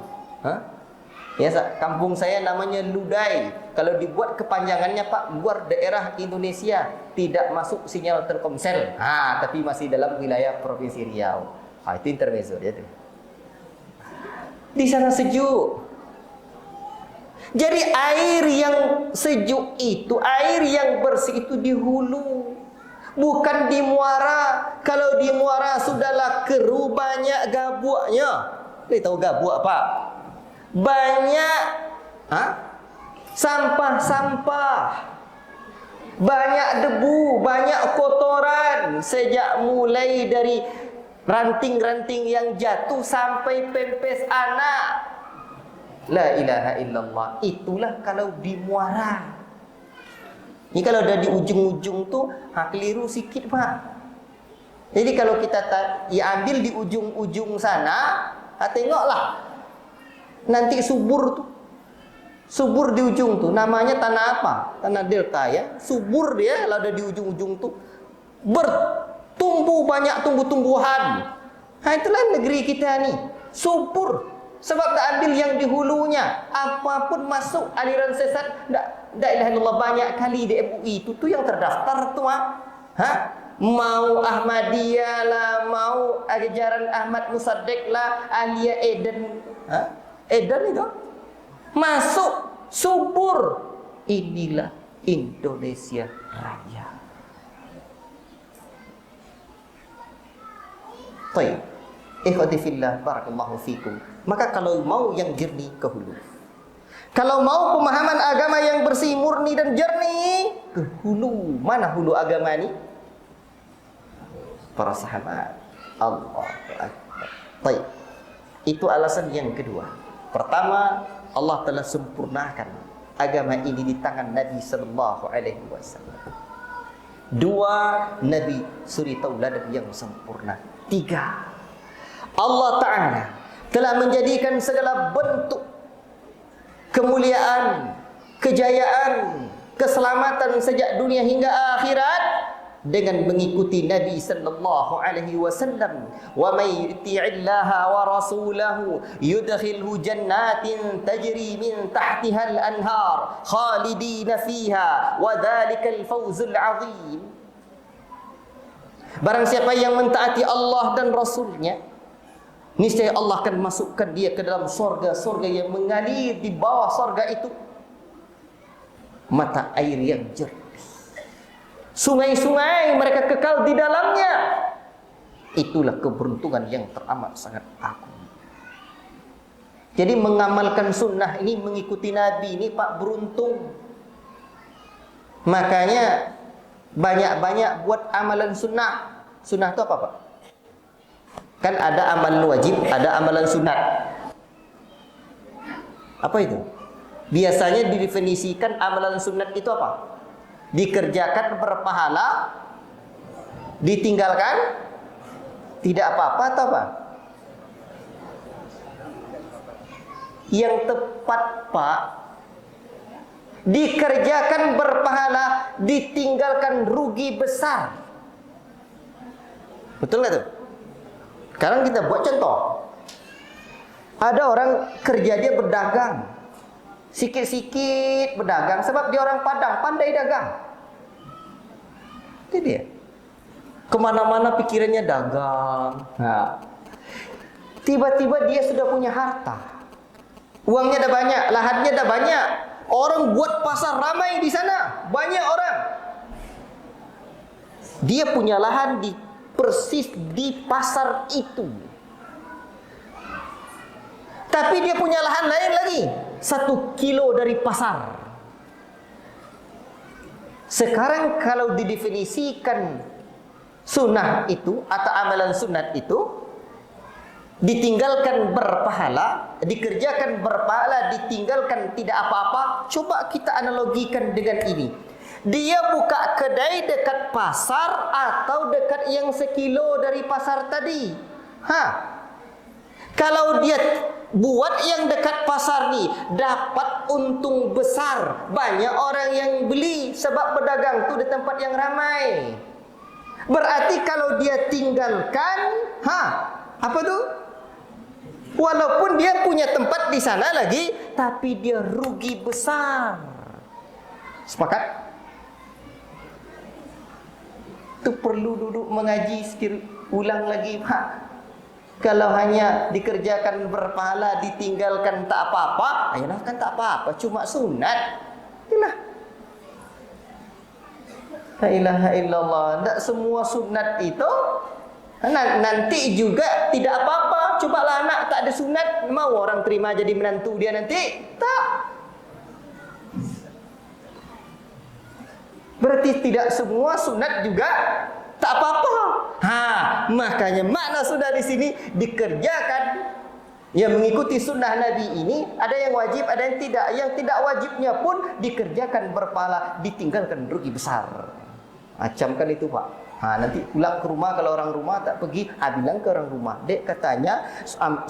Ya, kampung saya namanya Ludai. Kalau dibuat kepanjangannya Pak, luar daerah Indonesia, tidak masuk sinyal Telkomsel. Tapi masih dalam wilayah Provinsi Riau. Itu intermezzo ya tu. Di sana sejuk. Jadi air yang sejuk itu, air yang bersih itu di hulu, bukan di muara. Kalau di muara sudahlah keruh, banyak gabuknya. Tahu gabuk apa? Banyak sampah-sampah, banyak debu, banyak kotoran. Sejak mulai dari ranting-ranting yang jatuh sampai pempes anak. La ilaha illallah. Itulah kalau di muara. Ini kalau ada di ujung-ujung tuh keliru sikit Pak. Jadi kalau kita ambil di ujung-ujung sana, tengoklah nanti subur tuh. Subur di ujung tuh namanya tanah apa? Tanah delta ya. Subur dia kalau ada di ujung-ujung tuh. Bertumbuh banyak tumbuh-tumbuhan. Itulah negeri kita nih. Subur. Sebab tak ambil yang di hulunya. Apapun masuk aliran sesat, la ilaha illallah, banyak kali di MUI itu tuh yang terdaftar tuh mau Ahmadiyah lah, mau ajaran Ahmad Musaddiq lah, Alia Eden. Eden itu masuk subur. Inilah Indonesia Raya. Baik. Ikhwati fillah, barakallahu fikum. Maka kalau mau yang jernih ke hulu. Kalau mau pemahaman agama yang bersih, murni dan jernih, ke hulu. Mana hulu agama ini? Para sahabat. Allahu Akbar. Baik. Itu alasan yang kedua. Pertama, Allah telah sempurnakan agama ini di tangan Nabi sallallahu alaihi wasallam. Dua, Nabi suri tauladan yang sempurna. ketiga, Allah Ta'ala telah menjadikan segala bentuk kemuliaan, kejayaan, keselamatan sejak dunia hingga akhirat dengan mengikuti Nabi sallallahu alaihi wasallam. Wa may yuti'illaha wa rasulahu yudkhilhu jannatin tajri min tahtiha al-anhar khalidina fiha wa dzalikal fawzul 'adzim. Barang siapa yang mentaati Allah dan Rasulnya, niscaya Allah akan masukkan dia ke dalam surga-surga yang mengalir di bawah surga itu mata air yang jernih. Sungai-sungai mereka kekal di dalamnya. Itulah keberuntungan yang teramat sangat agung. Jadi mengamalkan sunnah ini, mengikuti Nabi ini Pak beruntung. Makanya banyak-banyak buat amalan sunnah. Sunnah itu apa Pak? Kan ada amalan wajib, ada amalan sunat. Apa itu? Biasanya didefinisikan amalan sunat itu apa? Dikerjakan berpahala, ditinggalkan tidak apa-apa atau apa? Yang tepat Pak, dikerjakan berpahala, ditinggalkan rugi besar. Betul nggak tuh? Sekarang kita buat contoh. Ada orang kerja dia berdagang, sikit-sikit berdagang sebab dia orang Padang, pandai dagang. Itu dia. Kemana-mana pikirannya dagang. Nah, tiba-tiba dia sudah punya harta, uangnya dah banyak, lahannya dah banyak. Orang buat pasar ramai di sana, banyak orang. Dia punya lahan persis di pasar itu. Tapi dia punya lahan lain lagi 1 kilo dari pasar. Sekarang kalau didefinisikan sunnah itu atau amalan sunat itu, ditinggalkan berpahala, dikerjakan berpahala, ditinggalkan tidak apa-apa. Coba kita analogikan dengan ini. Dia buka kedai dekat pasar atau dekat yang 1 kilo dari pasar tadi. Kalau dia buat yang dekat pasar ni, dapat untung besar. Banyak orang yang beli sebab berdagang tu di tempat yang ramai. Berarti kalau dia tinggalkan, apa tu? Walaupun dia punya tempat di sana lagi, tapi dia rugi besar. Sepakat? Tu perlu duduk mengaji sikit, ulang lagi, Kalau hanya dikerjakan berpahala, ditinggalkan tak apa-apa, ayolah kan tak apa-apa, cuma sunat. Itulah. La ilaha illallah. Tak semua sunat itu nanti juga tidak apa-apa. Cobalah anak tak ada sunat, mau orang terima jadi menantu dia nanti? Tak. Berarti tidak semua sunat juga tak apa-apa. Makanya makna sunnah di sini dikerjakan. Yang mengikuti sunnah Nabi ini ada yang wajib, ada yang tidak. Yang tidak wajibnya pun dikerjakan berpahala, ditinggalkan rugi besar. Camkan itu Pak. Nanti pulang ke rumah, kalau orang rumah tak pergi, bilang ke orang rumah, Dek katanya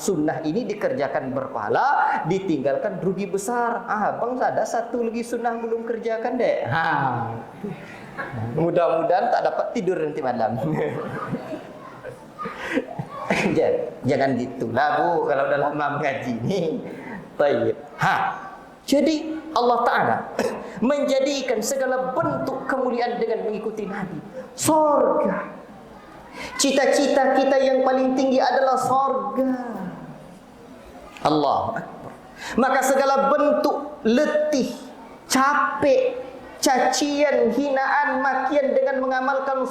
sunnah ini dikerjakan berpahala, ditinggalkan rugi besar. Bang ada satu lagi sunnah belum kerjakan Dek. Mudah-mudahan tak dapat tidur nanti malam. Jangan gitulah Bu, kalau dah lama mengaji ni. Baik. Jadi Allah Ta'ala menjadikan segala bentuk kemuliaan dengan mengikuti Nabi. Sorga. Cita-cita kita yang paling tinggi adalah sorga. Allahu Akbar. Maka segala bentuk letih, capek, cacian, hinaan, makian dengan mengamalkan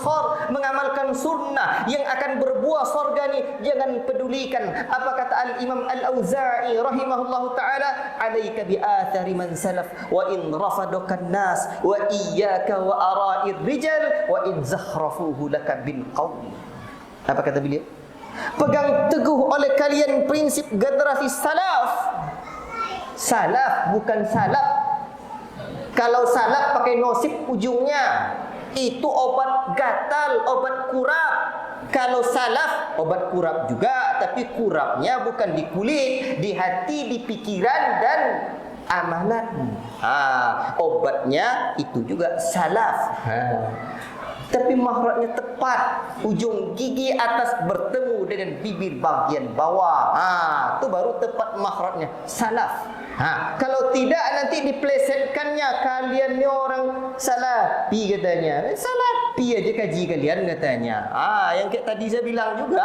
sunnah yang akan berbuah sorga ni, jangan pedulikan. Apa kata Al-Imam Al-Auza'i rahimahullahu ta'ala, alaika bi athari man salaf wa in rafadukan nas wa iyyaka wa ara'ir rijal wa in zakhrafuhu laka bil qawl. Apa kata beliau? Pegang teguh oleh kalian prinsip generasi salaf. Salaf bukan salaf. Kalau salap pakai nosip ujungnya, itu obat gatal, obat kurap. Kalau salaf, obat kurap juga, tapi kurapnya bukan di kulit, di hati, di pikiran dan amalan. Obatnya itu juga salaf. Tapi makhrajnya tepat, ujung gigi atas bertemu dengan bibir bagian bawah. Itu baru tepat makhrajnya, salaf. Kalau tidak nanti diplesetkannya, kalian ni orang salafi katanya. Salafi aja kaji kalian katanya. Yang kayak tadi saya bilang juga.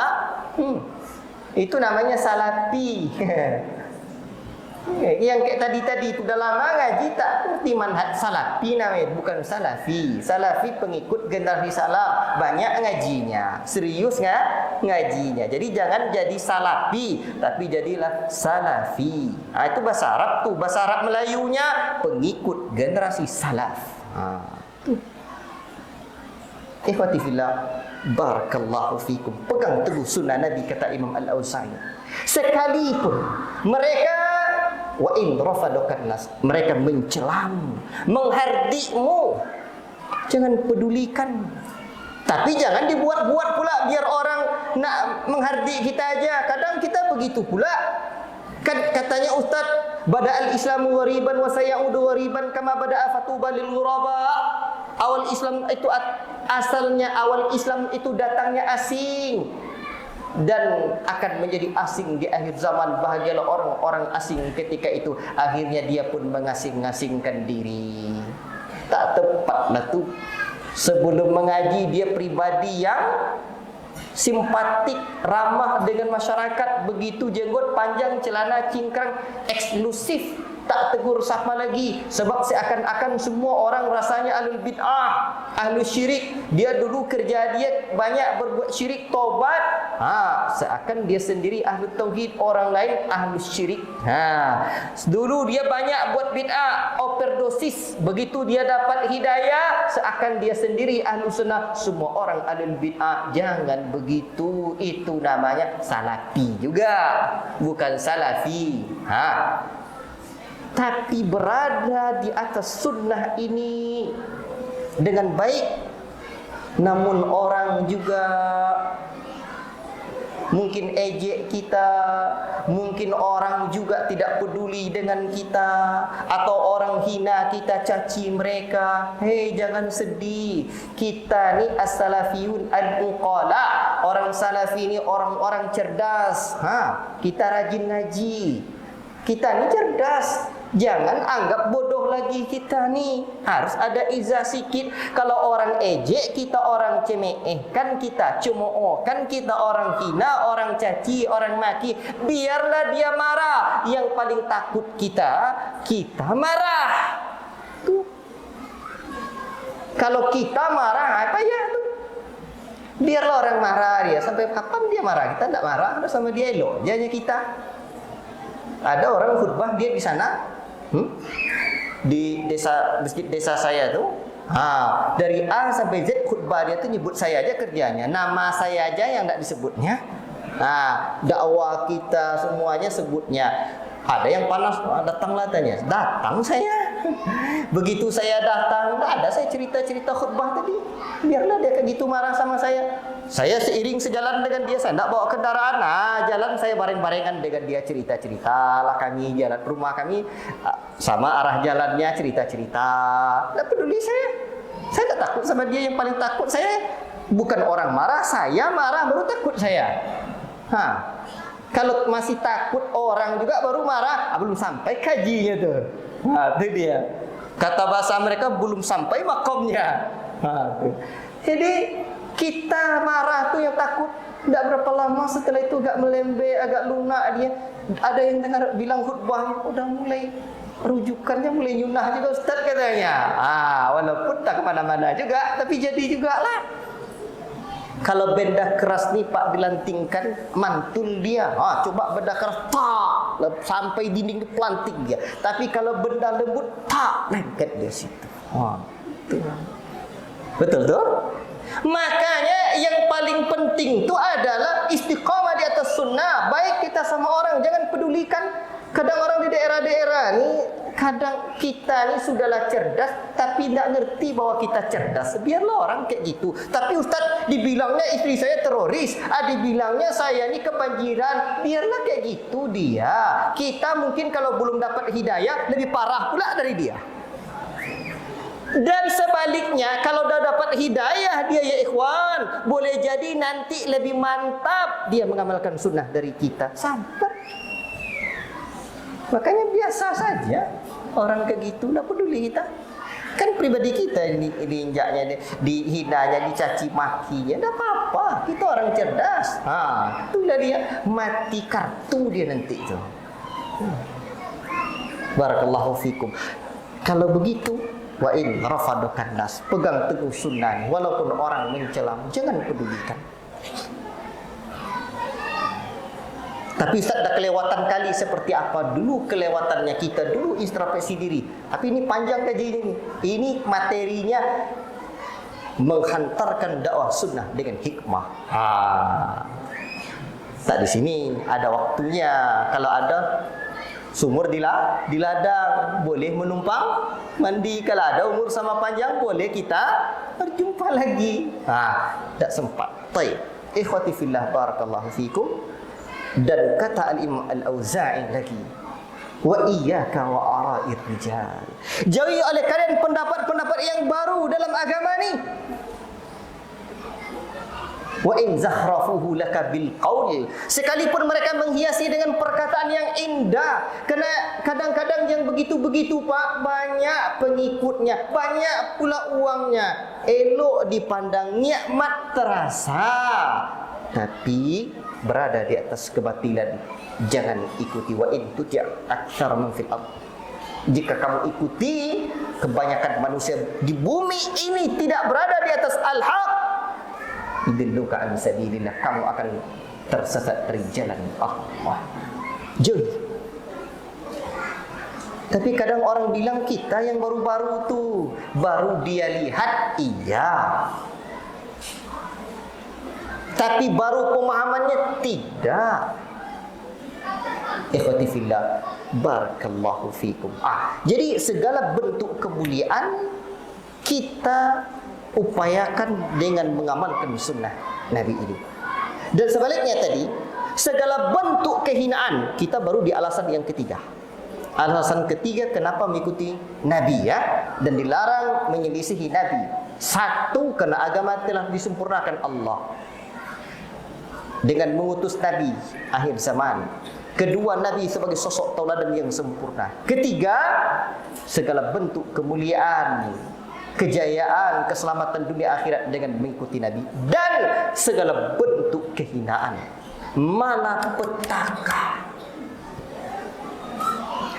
Itu namanya salafi. Yang kayak tadi itu dah lama ngaji tak ngerti manhaj salafi namanya, bukan salafi. Salafi pengikut generasi salaf, banyak ngajinya, serius ngajinya. Jadi jangan jadi salafi, tapi jadilah salafi. Itu bahasa Arab tuh, bahasa Arab Melayunya pengikut generasi salaf. Ikhwati fillah, barakallahu fikum. Pegang teguh sunnah Nabi, kata Imam Al-Auza'i. Sekalipun mereka wa in rafadokan nas, mereka mencelam, menghardikmu, jangan pedulikan. Tapi jangan dibuat-buat pula biar orang nak menghardik kita aja. Kadang kita begitu pula. Kan katanya Ustaz, bada'al islamu wariban wa sayaudu wariban kama bada'a fatuba lil ghuraba. Awal Islam itu asalnya, awal Islam itu datangnya asing dan akan menjadi asing di akhir zaman. Bahagialah orang-orang asing ketika itu. Akhirnya dia pun mengasing-asingkan diri. Tak tepatlah tu. Sebelum mengaji dia pribadi yang simpatik, ramah dengan masyarakat. Begitu jenggot panjang, celana cingkrang, eksklusif, tak tegur sapa lagi. Sebab seakan-akan semua orang rasanya ahlul bid'ah, ahlul syirik. Dia dulu kerja dia banyak berbuat syirik, tobat. Seakan dia sendiri ahlul tauhid, orang lain ahlul syirik. Dulu dia banyak buat bid'ah, overdosis. Begitu dia dapat hidayah, seakan dia sendiri ahlul sunnah, semua orang ahlul bid'ah. Jangan begitu, itu namanya salafi juga, bukan salafi. Tapi berada di atas sunnah ini dengan baik. Namun orang juga mungkin ejek kita, mungkin orang juga tidak peduli dengan kita, atau orang hina kita, caci mereka. Hei, jangan sedih. Kita ni as-salafiyun al-uqala. Orang salafi ni orang-orang cerdas. Kita rajin ngaji. Kita ni cerdas. Jangan anggap bodoh lagi kita ni. Harus ada izah sikit. Kalau orang ejek kita, orang cemehkan kita, cemoohkan kita, orang hina, orang caci, orang maki, biarlah dia marah. Yang paling takut kita marah. Tuh. Kalau kita marah, apa ya tuh? Biarlah orang marah dia. Sampai kapan dia marah? Kita tidak marah, ada sama dia elok. Jadinya kita. Ada orang khutbah dia di sana, di masjid desa saya tuh, dari A sampai Z khutbah dia tuh nyebut saya aja kerjanya, nama saya aja yang tidak disebutnya. Dakwah kita semuanya sebutnya. Ada yang panas, datanglah tanya, datang saya. Begitu saya datang, ada saya cerita-cerita khutbah tadi. Biarlah dia kayak gitu marah sama saya. Saya seiring sejalan dengan dia, saya tidak bawa kendaraan. Jalan saya bareng-barengan dengan dia, cerita-cerita lah kami, jalan rumah kami sama arah jalannya, cerita-cerita. Tidak peduli saya. Saya tidak takut sama dia. Yang paling takut saya bukan orang marah, saya marah baru takut saya. Kalau masih takut orang juga baru marah, belum sampai kajinya tuh. Itu dia. Kata bahasa mereka belum sampai makomnya. Jadi kita marah tuh yang takut. Tidak berapa lama setelah itu agak melembe, agak lunak dia. Ada yang dengar bilang khutbahnya udah mulai, rujukannya mulai nyunah juga Ustaz katanya. Walaupun tak kemana-mana juga, tapi jadi juga lah. Kalau benda keras ni Pak dilantingkan, mantul dia. Coba benda keras sampai dinding pelanting dia. Tapi kalau benda lembut lengket dia situ. Betul tuh? Makanya yang paling penting itu adalah istiqamah di atas sunnah. Baik kita sama orang, jangan pedulikan. Kadang orang di daerah-daerah ni kadang kita ni sudahlah cerdas tapi tak ngerti bahwa kita cerdas. Biarlah orang kayak gitu. Tapi Ustaz, dibilangnya isteri saya teroris, dibilangnya saya ni kebanjiran. Biarlah kayak gitu dia. Kita mungkin kalau belum dapat hidayah lebih parah pula dari dia. Dan sebaliknya, kalau dah dapat hidayah dia, ya ikhwan, boleh jadi nanti lebih mantap dia mengamalkan sunnah dari kita. Sampai. Makanya biasa saja orang kayak gitu, tak peduli kita. Kan pribadi kita ini diinjaknya, dihinanya, dicaci makinya, tak apa-apa. Kita orang cerdas. Itulah dia, mati kartu dia nanti tu. Barakallahu fikum. Kalau begitu, wa in rafadukan nas, pegang teguh sunnah, walaupun orang mencelam, jangan pedulikan. Tapi Ustaz, dah kelewatan kali seperti apa dulu kelewatannya kita dulu introspeksi diri. Tapi ini panjang kaji ini. Ini materinya menghantarkan dakwah sunnah dengan hikmah. Tak di sini ada waktunya. Kalau ada sumur di ladang, boleh menumpang mandi. Kalau ada umur sama panjang, boleh kita berjumpa lagi. Tak sempat. Baik. Ikhwati fillah, barakallahu fikum. Dan kata Al-Imam Al-Auza'i lagi, wa iyyaka wa ara'ir rijal. Jauhi oleh kalian pendapat-pendapat yang baru dalam agama ni. Wa in zakhrafuhu laka bil qaul, sekalipun mereka menghiasi dengan perkataan yang indah. Kerana kadang-kadang yang begitu-begitu Pak, banyak pengikutnya, banyak pula uangnya, elok dipandang, nikmat terasa, tapi berada di atas kebatilan. Jangan ikuti. Wa in tuti' aktsara man fil ardh, jika kamu ikuti kebanyakan manusia di bumi ini tidak berada di atas al-haq, idilluka an sabilillah, kamu akan tersesat dari jalan Allah. Jauh. Tapi kadang orang bilang kita yang baru-baru tu, baru dia lihat, iya, tapi baru pemahamannya tidak. Ikhwati fillah, barakallahu fikum. Jadi segala bentuk kemuliaan kita upayakan dengan mengamalkan sunnah Nabi ini. Dan sebaliknya tadi, segala bentuk kehinaan kita baru di alasan yang ketiga. Alasan ketiga kenapa mengikuti Nabi, ya, dan dilarang menyelisihi Nabi. Satu, karena agama telah disempurnakan Allah dengan mengutus Nabi akhir zaman. Kedua, Nabi sebagai sosok tauladan yang sempurna. Ketiga, segala bentuk kemuliaan, kejayaan, keselamatan dunia akhirat dengan mengikuti Nabi. Dan segala bentuk kehinaan, malapetaka,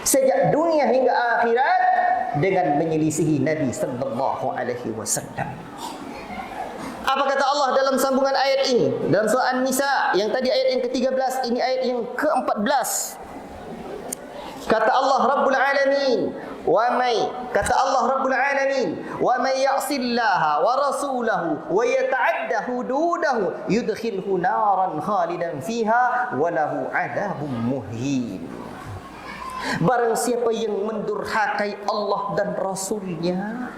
sejak dunia hingga akhirat dengan menyelisihi Nabi sallallahu alaihi wasallam. Apa kata Allah dalam sambungan ayat ini? Dalam surah An-Nisa yang tadi ayat yang ke-13, ini ayat yang ke-14. Kata Allah Rabbul Alamin, kata Allah Rabbul Alamin, wa may ya'sillaha wa rasulahu wa yata'adda hududahu yudkhilhu naran khalidan fiha wa lahu 'adzabun muhin. Barang siapa yang mendurhakai Allah dan Rasulnya,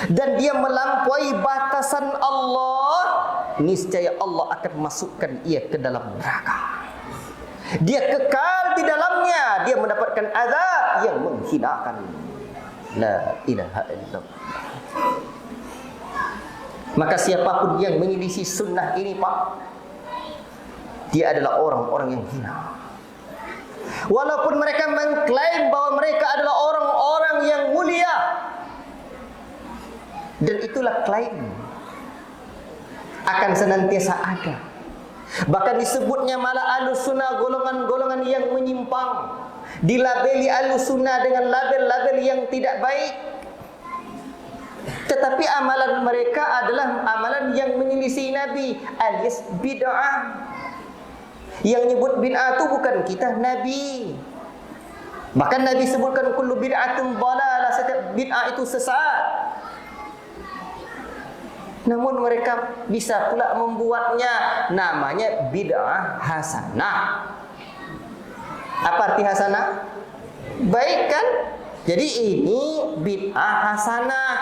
dan dia melampaui batasan Allah, niscaya Allah akan masukkan ia ke dalam neraka. Dia kekal di dalamnya, dia mendapatkan azab yang menghinakan. La ilaha illallah. Maka siapapun yang menyelisih sunnah ini, Pak, dia adalah orang-orang yang hina. Walaupun mereka mengklaim bahwa mereka adalah orang-orang yang mulia, dan itulah klaim, akan senantiasa ada. Bahkan disebutnya malah Ahlussunnah golongan-golongan yang menyimpang, dilabeli Ahlussunnah dengan label-label yang tidak baik. Tetapi amalan mereka adalah amalan yang menyelisih Nabi, alias bid'ah. Yang nyebut bid'ah itu bukan kita, Nabi. Bahkan Nabi sebutkan kullu bid'atun dhalalah, setiap bid'ah itu sesat. Namun mereka bisa pula membuatnya namanya bid'ah hasanah. Apa arti hasanah? Baik kan? Jadi ini bid'ah hasanah.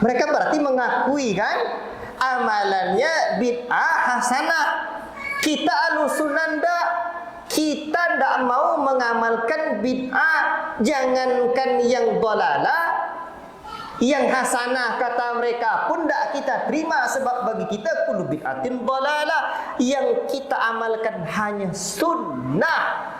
Mereka berarti mengakui kan amalannya bid'ah hasanah. Kita Ahlussunnah ndak. Kita ndak mau mengamalkan bid'ah, jangankan yang dhalalah, yang hasanah kata mereka pun ndak kita terima, sebab bagi kita kullu bid'atin dhalalah. Yang kita amalkan hanya sunnah.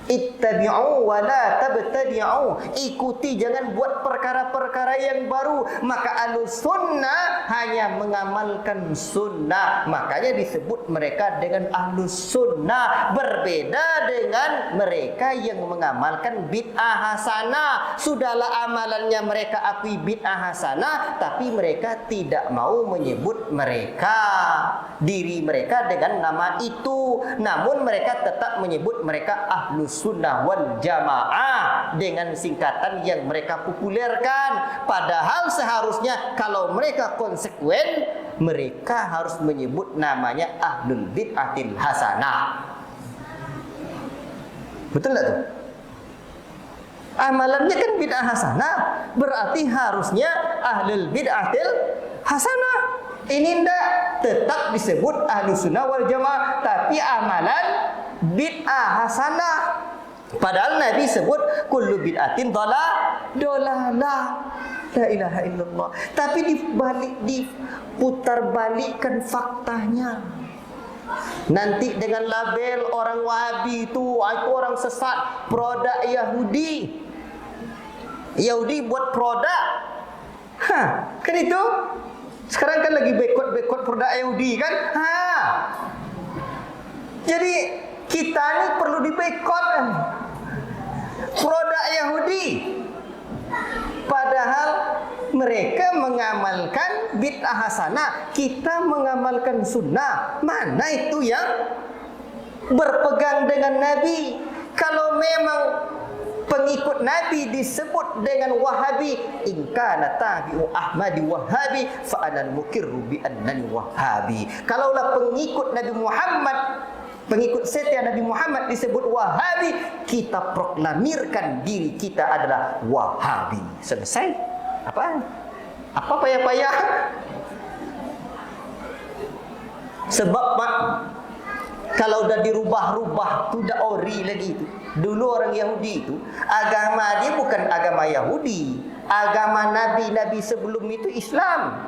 Ittabi'u wa la tabtadi'u. Ikuti, jangan buat perkara-perkara yang baru. Maka Ahlussunnah hanya mengamalkan sunnah. Makanya disebut mereka dengan Ahlussunnah. Berbeda dengan mereka yang mengamalkan bid'ah hasanah. Sudahlah amalannya mereka akui bid'ah hasanah, tapi mereka tidak mau menyebut diri mereka dengan nama itu. Namun mereka tetap menyebut mereka Ahlus Sunnah wal Jamaah dengan singkatan yang mereka populerkan. Padahal seharusnya kalau mereka konsekuen, mereka harus menyebut namanya Ahlul Bid'atil Hasanah. Betul tak tuh? Amalannya kan bid'ah hasanah, berarti harusnya Ahlul Bid'atil Hasanah. Ini ndak, tetap disebut Ahlus Sunnah wal Jamaah, tapi amalan bid'ah hasanah. Padahal Nabi sebut kullu bid'atin dolalah. La ilaha illallah. Tapi diputar balikkan faktanya. Nanti dengan label orang Wahabi itu orang sesat, produk Yahudi. Yahudi buat produk. Kan itu? Sekarang kan lagi boikot produk Yahudi kan? Jadi kita ini perlu diboikot kan? Produk Yahudi. Padahal mereka mengamalkan bid'ah hasanah, kita mengamalkan sunnah. Mana itu yang berpegang dengan Nabi? Kalau memang pengikut Nabi disebut dengan Wahabi, in kana tabi'u Ahmadi Wahabi fa ana mukirru bi annani Wahabi. Kalaulah pengikut Nabi Muhammad, pengikut setia Nabi Muhammad disebut Wahabi, kita proklamirkan diri kita adalah Wahabi. Selesai. Apa payah-payah? Sebab kalau dah dirubah-rubah tu dah ori lagi tu. Dulu orang Yahudi itu agama dia bukan agama Yahudi, agama nabi-nabi sebelum itu Islam.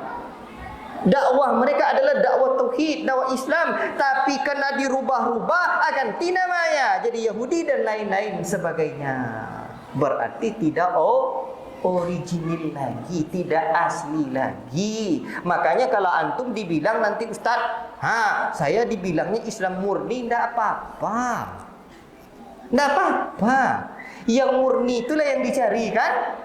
Dakwah mereka adalah dakwah tauhid, dakwah Islam, tapi kena dirubah-rubah ganti namanya jadi Yahudi dan lain-lain sebagainya. Berarti tidak original lagi, tidak asli lagi. Makanya kalau antum dibilang nanti Ustaz, saya dibilangnya Islam murni, tidak apa-apa. Tidak apa-apa. Yang murni itulah yang dicari kan.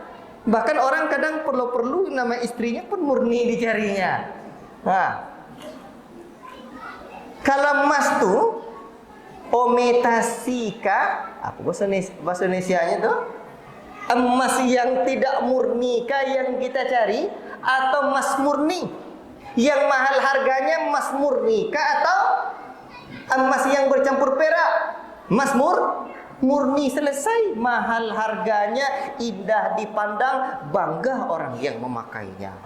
Bahkan orang kadang perlu nama istrinya pun murni dicarinya. Kalau emas tu ometasika, apa bahasa Indonesianya tu? Emas yang tidak murni kah yang kita cari, atau emas murni? Yang mahal harganya emas murni kah, atau emas yang bercampur perak? Emas murni. Selesai. Mahal harganya, indah dipandang, bangga orang yang memakainya.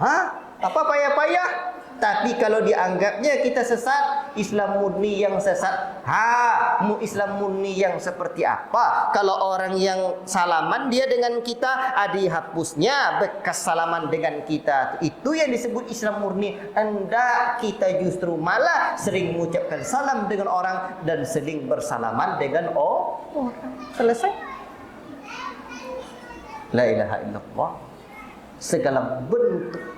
Apa payah-payah? Tapi kalau dianggapnya kita sesat, Islam murni yang sesat. Islam murni yang seperti apa? Kalau orang yang salaman dia dengan kita, dihapusnya bekas salaman dengan kita. Itu yang disebut Islam murni. Hendak kita justru malah sering mengucapkan salam dengan orang dan sering bersalaman dengan orang. Selesai. La ilaha illallah. Segala bentuk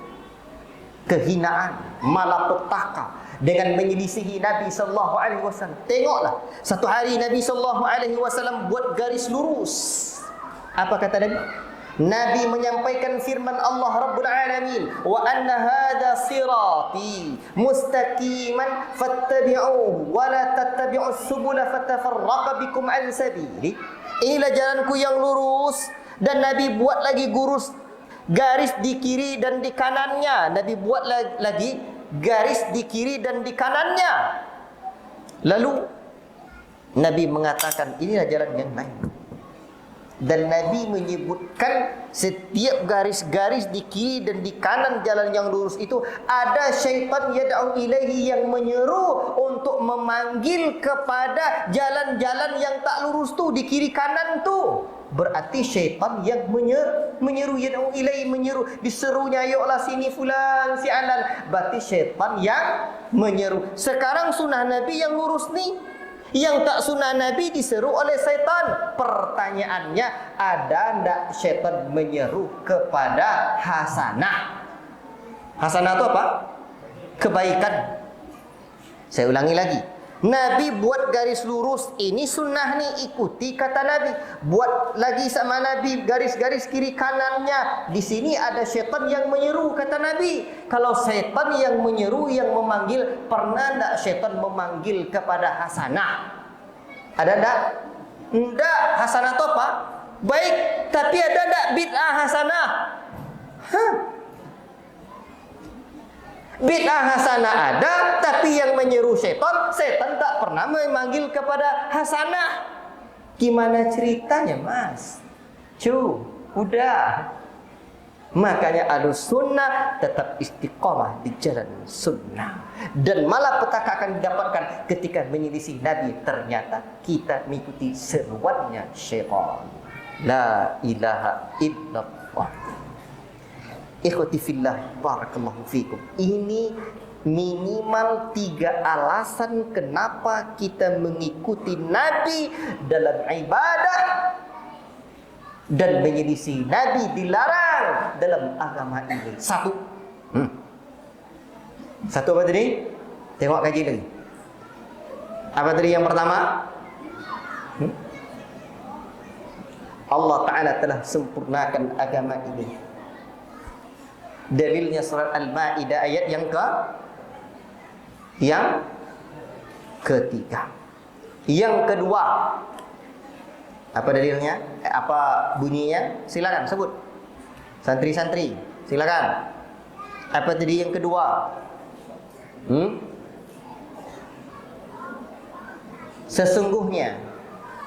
kehinaan, malapetaka dengan menyelisihi Nabi sallallahu alaihi wasallam. Tengoklah, satu hari Nabi sallallahu alaihi wasallam buat garis lurus. Apa kata Nabi? Nabi menyampaikan firman Allah Rabbul Alamin, wa anna hadha sirati mustaqiman fattabi'uhu wa la tattabi'us subula fatafarraqa bikum an sabili. Inilah jalanku yang lurus. Dan Nabi buat lagi garis di kiri dan di kanannya. Nabi buat lagi garis di kiri dan di kanannya. Lalu Nabi mengatakan inilah jalan yang lain. Dan Nabi menyebutkan setiap garis-garis di kiri dan di kanan jalan yang lurus itu ada syaitan yad'u ilaihi yang menyeru untuk memanggil kepada jalan-jalan yang tak lurus tu di kiri kanan tu. Berarti syaitan yang menyeru yad'u ilaihi, menyeru, diserunya ayolah sini fulan si alan. Berarti syaitan yang menyeru. Sekarang sunnah Nabi yang lurus ni, yang tak sunnah Nabi diseru oleh syaitan. Pertanyaannya, ada tak syaitan menyeru kepada hasanah? Hasanah itu apa? Kebaikan. Saya ulangi lagi. Nabi buat garis lurus, ini sunnah ni, ikuti kata Nabi. Buat lagi sama Nabi garis-garis kiri kanannya, di sini ada syaitan yang menyeru kata Nabi. Kalau syaitan yang menyeru, yang memanggil, pernah tak syaitan memanggil kepada hasanah? Ada tak? Tidak. Hasanah itu apa? Baik. Tapi ada tak bid'ah hasanah? Bid'ah hasanah ada, tapi yang menyeru syaitan, syaitan tak pernah memanggil kepada hasanah. Gimana ceritanya, Mas? Udah. Makanya Ahlus Sunnah tetap istiqamah di jalan sunnah. Dan malah petaka akan didapatkan ketika menyelisih Nabi, ternyata kita mengikuti seruannya syaitan. La ilaha illallah. Ikhwati fillah, barakallahu fikum. Ini minimal 3 alasan kenapa kita mengikuti Nabi dalam ibadah dan menyelisih Nabi dilarang dalam agama ini. Satu apa tadi? Tengok kaji lagi. Apa tadi yang pertama? Allah Ta'ala telah sempurnakan agama ini. Dalilnya surat Al-Ma'idah ayat yang ketiga. Yang kedua, apa dalilnya? Apa bunyinya? Silakan sebut. Santri-santri, silakan. Apa tadi yang kedua? Sesungguhnya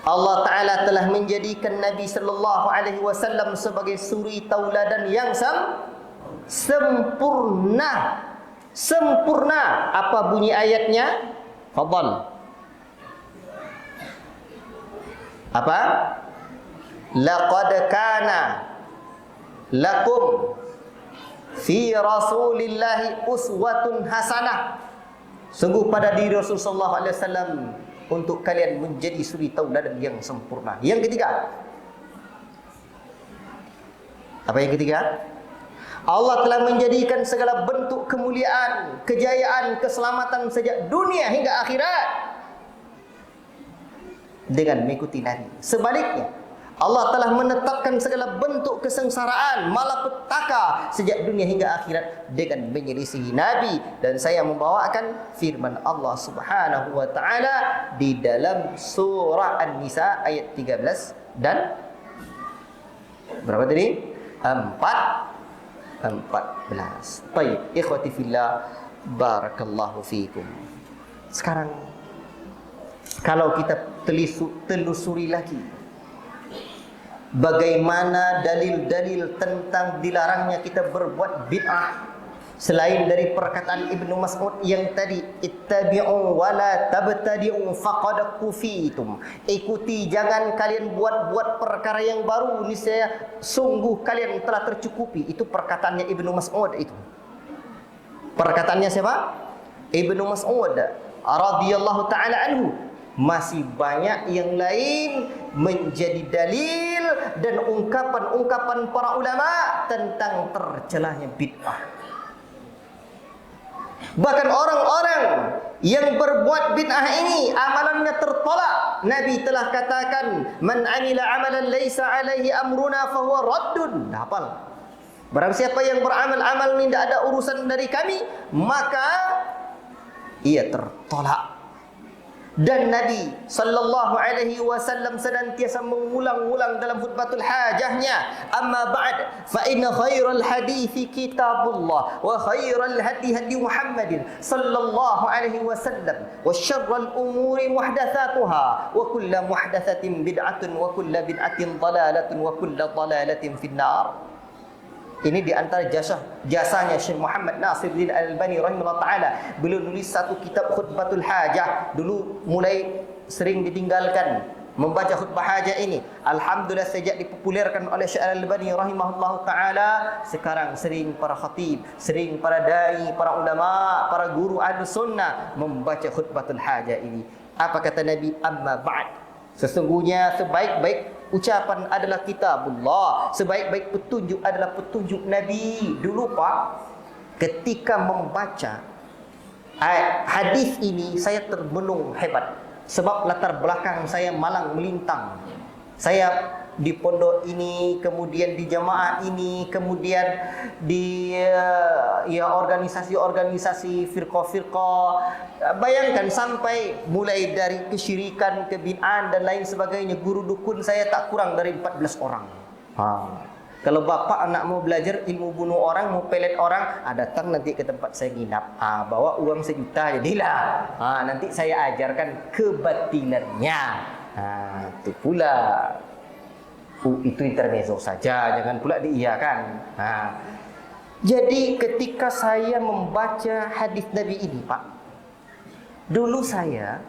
Allah Ta'ala telah menjadikan Nabi sallallahu alaihi wasallam sebagai suri tauladan yang sempurna. Sempurna. Apa bunyi ayatnya? Fadhal. Apa? Laqad kana lakum fi Rasulillahi uswatun hasanah. Sungguh pada diri Rasulullah sallallahu alaihi wasallam untuk kalian menjadi suri tauladan yang sempurna. Yang ketiga. Apa yang ketiga? Allah telah menjadikan segala bentuk kemuliaan, kejayaan, keselamatan sejak dunia hingga akhirat dengan mengikuti Nabi. Sebaliknya, Allah telah menetapkan segala bentuk kesengsaraan, malapetaka sejak dunia hingga akhirat dengan menyelisihi Nabi. Dan saya membawakan firman Allah Subhanahu wa Ta'ala di dalam surah An-Nisa ayat 13 dan berapa tadi? 14. Baik, ikhwati fillah, barakallahu fikum. Sekarang kalau kita telusuri lagi bagaimana dalil-dalil tentang dilarangnya kita berbuat bid'ah selain dari perkataan Ibnu Mas'ud yang tadi, ittabi'u wa la tabtadi'u faqad kufitum. Ikuti, jangan kalian buat-buat perkara yang baru, niscaya sungguh kalian telah tercukupi. Itu perkataannya Ibnu Mas'ud itu. Perkataannya siapa? Ibnu Mas'ud radhiyallahu taala anhu. Masih banyak yang lain menjadi dalil dan ungkapan-ungkapan para ulama tentang tercelahnya bid'ah. Bahkan orang-orang yang berbuat bid'ah ini amalannya tertolak. Nabi telah katakan, man amila amalan laisa alaihi amruna fahuwa raddun. Hafal. Barang siapa yang beramal-amal ini tidak ada urusan dari kami, maka ia tertolak. Dan Nabi sallallahu alaihi wasallam senantiasa mengulang-ulang dalam khutbatul hajahnya, amma ba'd fa inna khairal hadithi kitabullah wa khairal hadi hadi Muhammadin sallallahu alaihi wasallam wa syarral umuri muhdatsatuha wa kullu muhdatsatin bid'atun wa kullu bid'atin dhalalatun wa kullu dhalalatin finnar. Ini di antara jasanya Syekh Muhammad Nasiruddin Al-Albani rahimahullah taala. Beliau nulis satu kitab khutbatul hajah. Dulu mulai sering ditinggalkan membaca khutbah hajah ini. Alhamdulillah sejak dipopulerkan oleh Syekh Al-Albani rahimahullah taala, sekarang sering para khatib, sering para dai, para ulama, para guru Ahlus Sunnah membaca khutbatul hajah ini. Apa kata Nabi? Amma ba'd. Sesungguhnya sebaik-baik ucapan adalah kitabullah, sebaik-baik petunjuk adalah petunjuk Nabi. Dulu Pak, ketika membaca hadis ini saya termenung hebat, sebab latar belakang saya malang melintang. Saya di pondok ini, kemudian di jamaah ini, kemudian di organisasi-organisasi firqah-firqah. Bayangkan sampai mulai dari kesyirikan, kebid'ahan dan lain sebagainya. Guru dukun saya tak kurang dari 14 orang. Kalau bapak anak mau belajar ilmu bunuh orang, mau pelet orang, datang nanti ke tempat saya nginap. Bawa uang 1 juta jadilah. Nanti saya ajarkan kebatinannya. Itu pula. Itu intermezzo saja, jangan pula diiyakan. Jadi ketika saya membaca hadis Nabi ini, Pak, dulu saya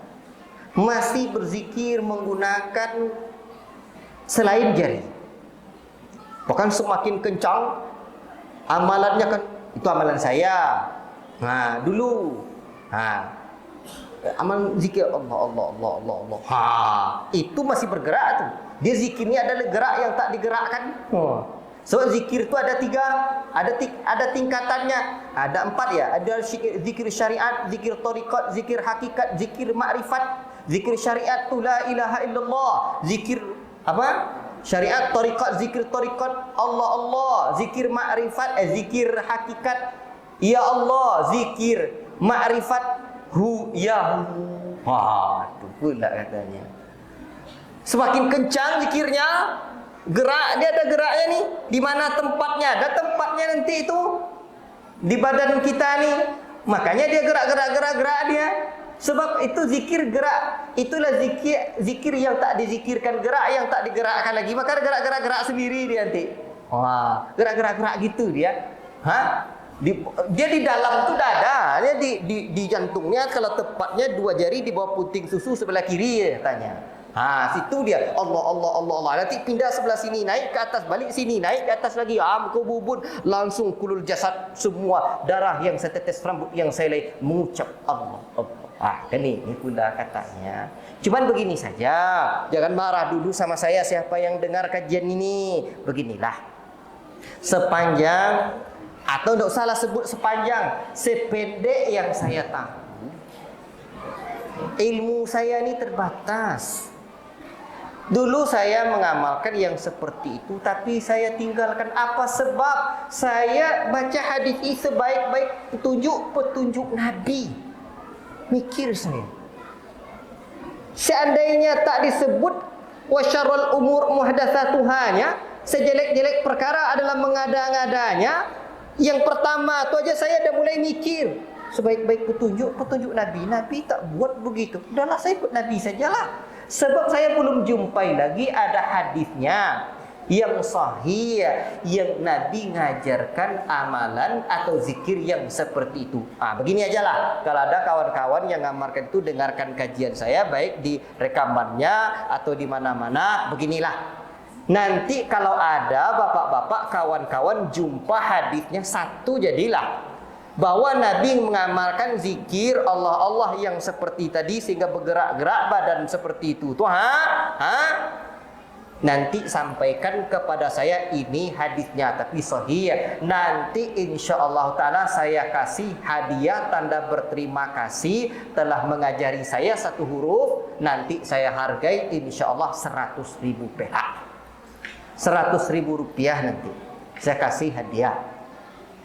masih berzikir menggunakan selain jari. Bahkan semakin kencang amalannya kan, itu amalan saya. Dulu. Amal zikir Allah. Itu masih bergerak tuh. Dia zikirnya adalah gerak yang tak digerakkan. So zikir itu ada 3, ada tingkatannya. Ada 4 ya. Ada zikir syariat, zikir tariqat, zikir hakikat, zikir ma'rifat. Zikir syariat tu la ilaha illallah. Zikir apa? Syariat, tariqat, zikir tariqat, Allah. Zikir ma'rifat, zikir hakikat, ya Allah. Zikir ma'rifat, hu ya hu. Itu pula katanya. Semakin kencang zikirnya, gerak dia ada geraknya nih. Di mana tempatnya? Ada tempatnya nanti itu di badan kita nih. Makanya dia gerak dia. Sebab itu zikir gerak. Itulah zikir yang tak dizikirkan gerak, yang tak digerakkan lagi. Maka gerak sendiri dia nanti. Gerak gitu dia. Dia di dalam tu dada, dia di jantungnya. Kalau tepatnya 2 jari di bawah puting susu sebelah kiri katanya. Situ dia Allah. Nanti pindah sebelah sini, naik ke atas, balik sini, naik ke atas lagi. Ke bubun, langsung kulul jasad, semua darah yang setetes rambut yang saya lay mengucap Allah. Ini pula katanya. Cuman begini saja, jangan marah dulu sama saya siapa yang dengar kajian ini. Beginilah, sepanjang atau tidak salah sebut sepanjang, sependek yang saya tahu, ilmu saya ini terbatas. Dulu saya mengamalkan yang seperti itu, tapi saya tinggalkan. Apa sebab? Saya baca hadis ini sebaik-baik petunjuk Nabi. Mikir saya, seandainya tak disebut wa syarrul umur muhdatsatuhanya, sejelek-jelek perkara adalah mengada-ngadanya. Yang pertama tu aja saya dah mulai mikir, sebaik-baik petunjuk Nabi. Nabi tak buat begitu. Udahlah saya ikut Nabi sajalah. Sebab saya belum jumpai lagi ada hadisnya yang sahih, yang Nabi ngajarkan amalan atau zikir yang seperti itu. Begini ajalah. Kalau ada kawan-kawan yang ngamarkan itu, dengarkan kajian saya baik di rekamannya atau di mana-mana. Beginilah. Nanti kalau ada bapak-bapak, kawan-kawan jumpa hadisnya satu, jadilah bahwa Nabi mengamalkan zikir Allah yang seperti tadi sehingga bergerak-gerak badan seperti itu. Nanti sampaikan kepada saya ini hadisnya tapi sahih. Nanti insyaallah taala saya kasih hadiah tanda berterima kasih telah mengajari saya 1 huruf. Nanti saya hargai insyaallah 100.000 perak. 100.000 rupiah nanti saya kasih hadiah.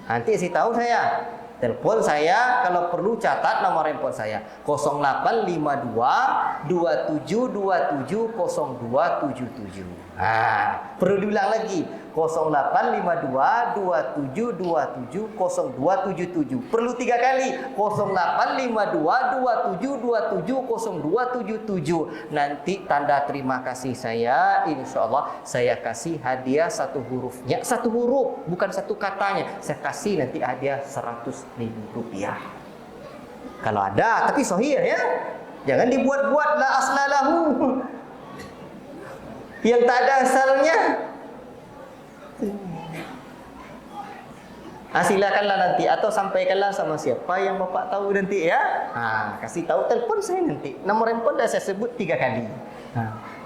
Nanti tahu saya Telepon saya, kalau perlu catat nomor handphone saya 0852 2727 0277. Perlu diulang lagi 0852 2727 0277. Perlu 3 kali 0852 2727 0277. Nanti tanda terima kasih saya, insyaallah saya kasih hadiah satu hurufnya, satu huruf bukan satu katanya. Saya kasih nanti hadiah 100.000 rupiah. Kalau ada, tapi sahih ya. Jangan dibuat-buat la aslalahu. Yang tak ada asalnya. Silakanlah nanti atau sampaikanlah sama siapa yang bapak tahu nanti ya. Kasih tahu, telepon saya nanti. Nomor handphone dah saya sebut 3 kali.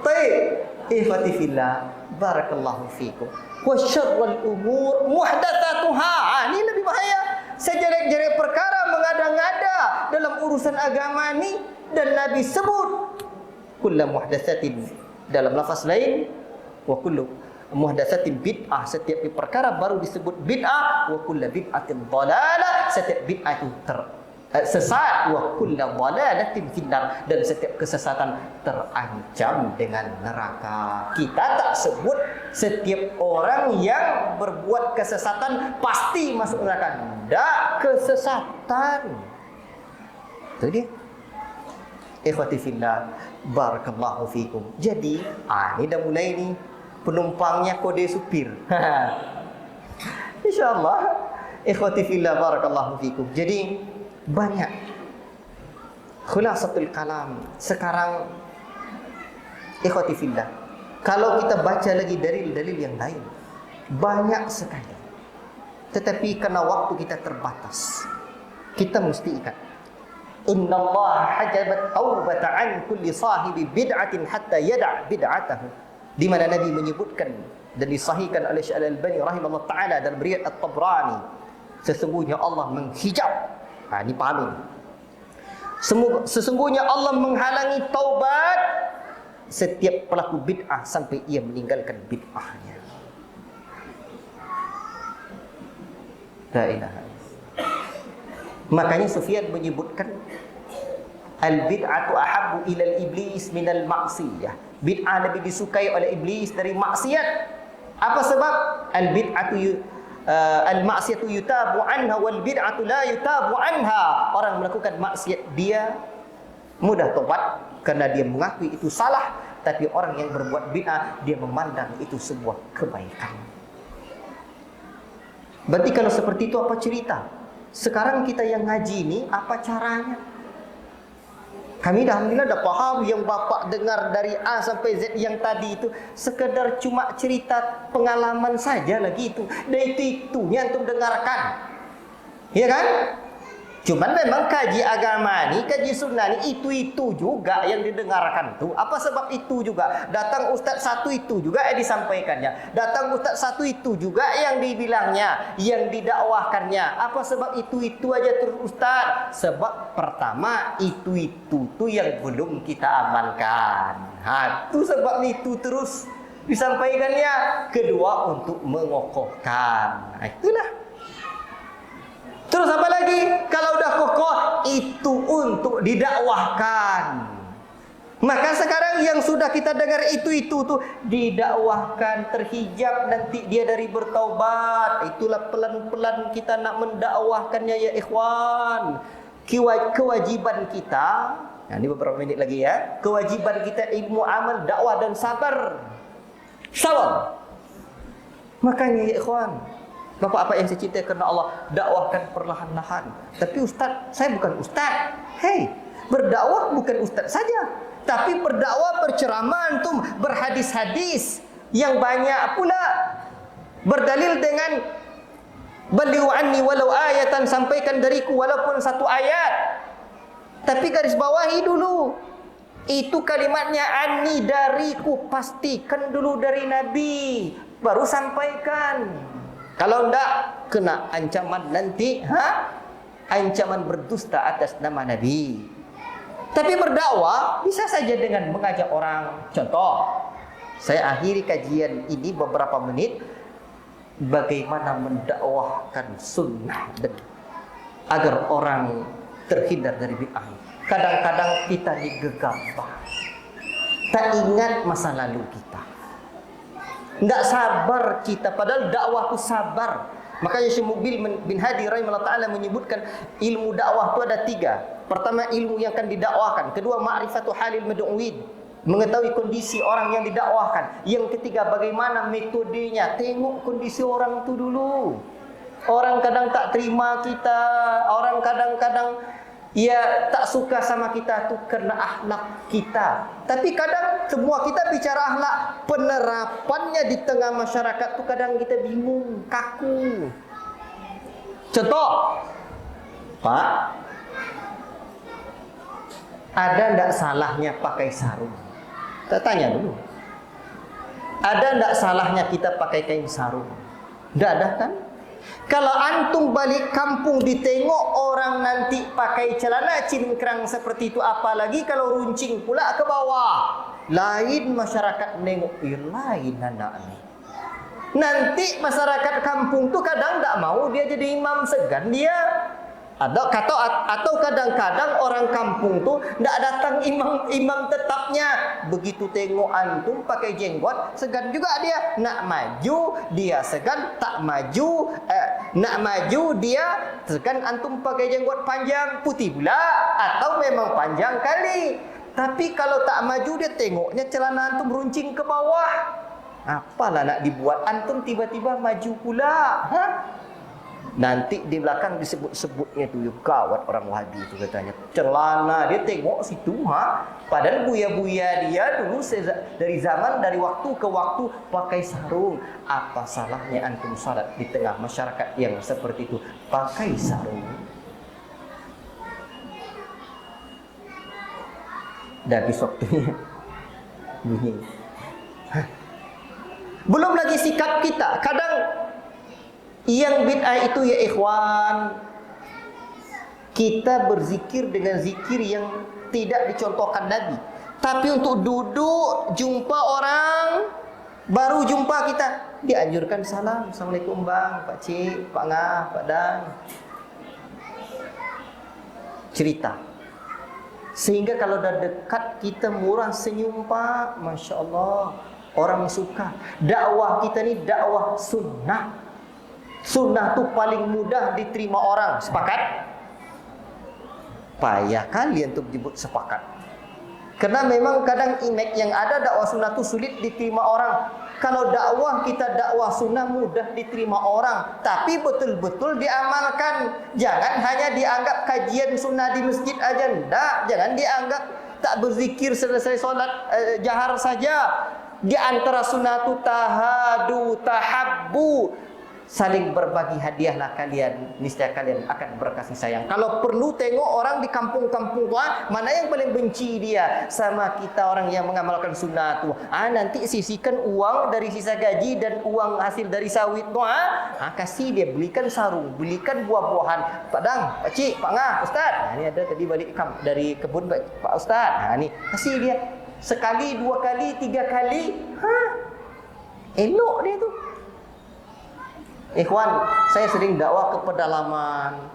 Baik, ikhwati fillah, barakallahu fikum. Wa syarrul umur muhdatsatuha. Ini lebih bahaya. Sejelek-jelek perkara mengada-ngada dalam urusan agama ni, dan Nabi sebut kullu muhdatsatin, dalam lafaz lain wa kullu muhdatsatin bid'ah, setiap perkara baru disebut bid'ah. Wa kullu bid'atin dhalalah, setiap bid'ah itu sesat. Wa kullu dhalalatin finnar, dan setiap kesesatan terancam dengan neraka. Kita tak sebut setiap orang yang berbuat kesesatan pasti masuk neraka. Tak, kesesatan itu dia. Ikhwati fillah, barakallahu fikum. Jadi, ini dah mulai ni penumpangnya kode supir. InsyaAllah, ikhwati fillah, barakallahu fikum. Jadi, banyak khulasatul kalam. Sekarang, ikhwati fillah, kalau kita baca lagi dalil-dalil yang lain, banyak sekali. Tetapi karena waktu kita terbatas, kita mesti ingat, Inna Allah hajabat taubata an kulli sahibi bid'atin hatta yada' bid'atahu. Di mana Nabi menyebutkan dan disahihkan oleh Syekh Al-Albani rahimahullah ta'ala dalam riwayat At-Tabrani, sesungguhnya Allah menghijab. Ini pahami. Sesungguhnya Allah menghalangi taubat setiap pelaku bid'ah sampai ia meninggalkan bid'ahnya. La ilaha. Makanya Sufyan menyebutkan al-bid'atu ahabbu ilal iblis minal ma'siyah. Bid'ah lebih disukai oleh iblis dari maksiat. Apa sebab? Al-bid'atu al-ma'siyatu yutabu anha wal bid'atu la yutabu anha. Orang melakukan maksiat dia mudah tobat karena dia mengakui itu salah, tapi orang yang berbuat bid'ah dia memandang itu sebuah kebaikan. Berarti kalau seperti itu apa cerita? Sekarang kita yang ngaji ini apa caranya? Kami dah alhamdulillah dah faham yang bapak dengar dari A sampai Z yang tadi itu sekedar cuma cerita pengalaman saja lagi itu. Dan itu-itunya antum dengarkan. Ya kan? Cuman memang kaji agama ni, kaji sunnah ni itu juga yang didengarkan tu. Apa sebab itu juga? Datang ustaz satu itu juga yang disampaikannya. Datang ustaz satu itu juga yang dibilangnya, yang didakwahkannya. Apa sebab itu aja terus ustaz? Sebab pertama itu tu yang belum kita amalkan. Tu sebab itu terus disampaikannya. Kedua untuk mengokohkan. Itulah. Terus apa lagi? Kalau udah kokoh, itu untuk didakwahkan. Maka sekarang yang sudah kita dengar itu tuh didakwahkan, terhijab, nanti dia dari bertaubat. Itulah pelan-pelan kita nak mendakwahkannya ya ikhwan. Kewajiban kita, ini beberapa menit lagi ya. Kewajiban kita ilmu amal, dakwah dan sabar. Sabar. Makanya ya ikhwan, Bapak apa yang saya cintai karena Allah, dakwahkan perlahan-lahan. Tapi ustaz, saya bukan ustaz. Hei, berdakwah bukan ustaz saja, tapi berdakwah, berceramah antum, berhadis-hadis yang banyak pula, berdalil dengan balighu anni walau ayatan, sampaikan dariku walaupun satu ayat. Tapi garis bawahi dulu, itu kalimatnya anni, dariku, pastikan dulu dari Nabi, baru sampaikan. Kalau enggak, kena ancaman nanti, ancaman berdusta atas nama Nabi. Tapi berdakwah bisa saja dengan mengajak orang. Contoh, saya akhiri kajian ini beberapa menit, bagaimana mendakwahkan sunnah dan agar orang terhindar dari bid'ah. Kadang-kadang kita digegabah, tak ingat masa lalu kita, tidak sabar kita, padahal dakwah itu sabar. Makanya Syekh Mubil bin Hadi rahimahullah ta'ala menyebutkan ilmu dakwah itu ada 3. Pertama, ilmu yang akan didakwakan. Kedua, ma'rifatu halil mad'uwin, mengetahui kondisi orang yang didakwahkan. Yang ketiga, bagaimana metodenya. Tengok kondisi orang itu dulu. Orang kadang tak terima kita, orang kadang-kadang ia tak suka sama kita tu kerana akhlak kita. Tapi kadang semua kita bicara akhlak, penerapannya di tengah masyarakat tu kadang kita bingung, kaku. Contoh, Pak, ada ndak salahnya pakai sarung? Kita tanya dulu. Ada ndak salahnya kita pakai kain sarung? Ndak ada kan? Kalau antum balik kampung ditengok orang nanti pakai celana cingkrang seperti itu, apalagi kalau runcing pula ke bawah, lain masyarakat nengok, lain anak ni. Nanti masyarakat kampung tu kadang tak mau dia jadi imam, segan dia. Atau kadang-kadang orang kampung tu tak datang imam tetapnya. Begitu tengok antum pakai jenggot, segan juga dia. Nak maju dia segan, tak maju nak maju dia segan. Antum pakai jenggot panjang putih pula, atau memang panjang kali. Tapi kalau tak maju dia tengoknya celana antum runcing ke bawah. Apalah nak dibuat, antum tiba-tiba maju pula. Nanti di belakang disebut-sebutnya tu, gawat orang Wahabi tu katanya. Celana dia tengok situ, padahal buya-buya dia dulu dari waktu ke waktu pakai sarung. Apa salahnya antum salat di tengah masyarakat yang seperti itu pakai sarung? Dah habis waktunya bunyi. Belum lagi sikap kita. Kadang yang bid'ah itu ya ikhwan, kita berzikir dengan zikir yang tidak dicontohkan Nabi. Tapi untuk duduk jumpa orang, baru jumpa kita, dianjurkan salam. Assalamualaikum bang, Pak Cik, Pak Ngah, Pak Dan. Cerita. Sehingga kalau dah dekat kita murah senyum Pak, Masya Allah, orang suka. Dakwah kita ni dakwah sunnah. Sunnah tu paling mudah diterima orang. Sepakat? Payah kalian tu menyebut sepakat. Kerana memang kadang image yang ada dakwah sunnah tu sulit diterima orang. Kalau dakwah kita dakwah sunnah mudah diterima orang, tapi betul-betul diamalkan. Jangan hanya dianggap kajian sunnah di masjid aja. Tak, jangan dianggap tak berzikir selesai solat jahar saja. Di antara sunnah tu tahadu, tahabbu, saling berbagi hadiahlah kalian, niscaya kalian akan berkasih sayang. Kalau perlu tengok orang di kampung-kampung tua, mana yang paling benci dia sama kita orang yang mengamalkan sunnah tu. Nanti sisihkan uang dari sisa gaji dan uang hasil dari sawit tu, kasih dia, belikan sarung, belikan buah-buahan. Pak Dang, Pak Cik, Pak Ngah, Ustaz. Ini ada tadi balik dari kebun Pak Ustaz. Ni kasih dia sekali, 2 kali, 3 kali. Elok dia tu. Ikhwan, saya sering dakwah ke pedalaman.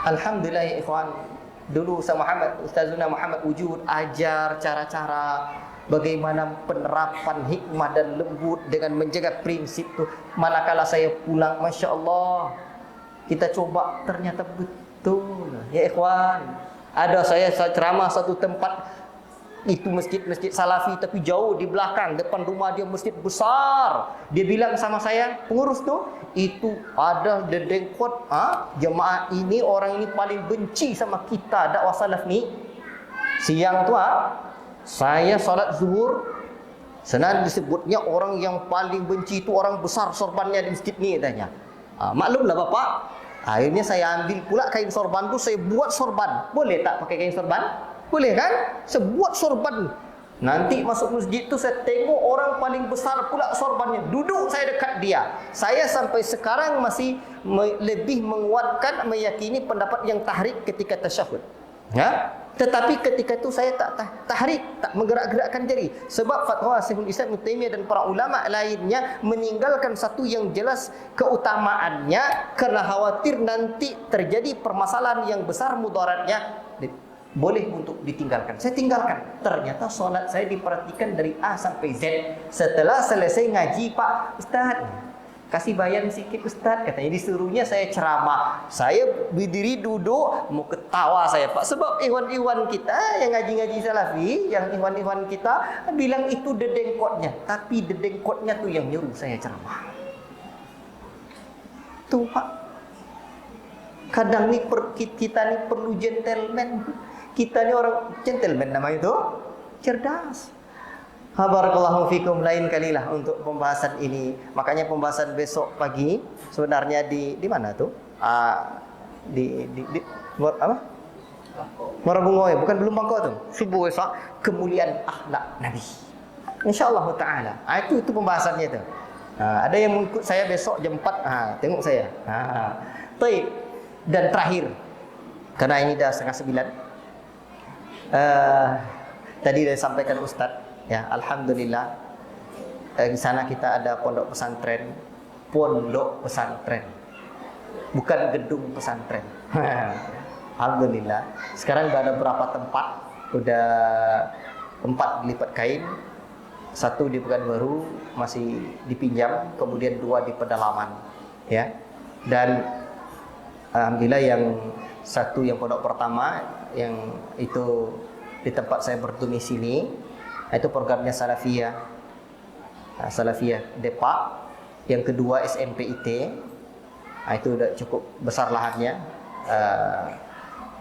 Alhamdulillah ya ikhwan. Dulu Ustazuna Muhammad Wujud ajar cara-cara bagaimana penerapan hikmah dan lembut dengan menjaga prinsip tu. Manakala saya pulang, Masya Allah, kita coba, ternyata betul. Ya ikhwan, ada saya ceramah satu tempat, itu masjid Salafi tapi jauh di belakang, depan rumah dia masjid besar. Dia bilang sama saya, pengurus tu, itu ada dedengkot, jemaah ini, orang ini paling benci sama kita dakwah salaf ni. Siang tu saya salat zuhur, senang disebutnya orang yang paling benci itu orang besar sorbannya di masjid ni katanya. Maklumlah Bapak, akhirnya saya ambil pula kain sorban tu, saya buat sorban. Boleh tak pakai kain sorban? Boleh kan? Sebuat sorban. Nanti masuk masjid tu saya tengok orang paling besar pula sorbannya. Duduk saya dekat dia. Saya sampai sekarang masih lebih menguatkan, meyakini pendapat yang tahrik ketika tasyahud. Ya? Tetapi ketika itu saya tak tahrik, tak menggerak-gerakkan jari. Sebab fatwa Syekhul Islam Ibnu Taimiyah dan para ulama lainnya meninggalkan satu yang jelas keutamaannya kerana khawatir nanti terjadi permasalahan yang besar mudaratnya. Boleh untuk ditinggalkan. Saya tinggalkan. Ternyata solat saya diperhatikan dari A sampai Z. Setelah selesai ngaji, Pak Ustaz, kasih bayan sikit Ustaz, katanya. Disuruhnya saya ceramah. Saya berdiri duduk, mau ketawa saya, Pak. Sebab ikhwan-ikhwan kita yang ngaji-ngaji salafi, yang ikhwan-ikhwan kita bilang itu dedengkotnya. Tapi dedengkotnya tuh yang nyuruh saya ceramah. Tuh Pak. Kadang nih kita nih perlu gentleman. Kita ni orang gentleman nama itu, cerdas. Barakallahu fikum, lain kalilah untuk pembahasan ini. Makanya pembahasan besok pagi sebenarnya di mana tuh? Di apa? Marabungoy, bukan belum Bangkok tuh. Subuh esok kemuliaan akhlak Nabi. Insyaallah taala. Itu pembahasannya itu. Ada yang mengikut saya besok jam 4. Tengok saya. Baik. Dan terakhir, karena ini dah 8:30. Tadi saya sampaikan Ustaz, ya, alhamdulillah di sana kita ada pondok pesantren, bukan gedung pesantren. Alhamdulillah. Sekarang sudah ada berapa tempat, sudah 4 lipat kain, 1 di Pekanbaru masih dipinjam, kemudian 2 di pedalaman, ya. Dan alhamdulillah yang 1 yang pondok pertama yang itu di tempat saya berdomisili, itu programnya Salafiyah, Salafiyah Depak. Yang kedua SMPIT, itu udah cukup besar lahannya,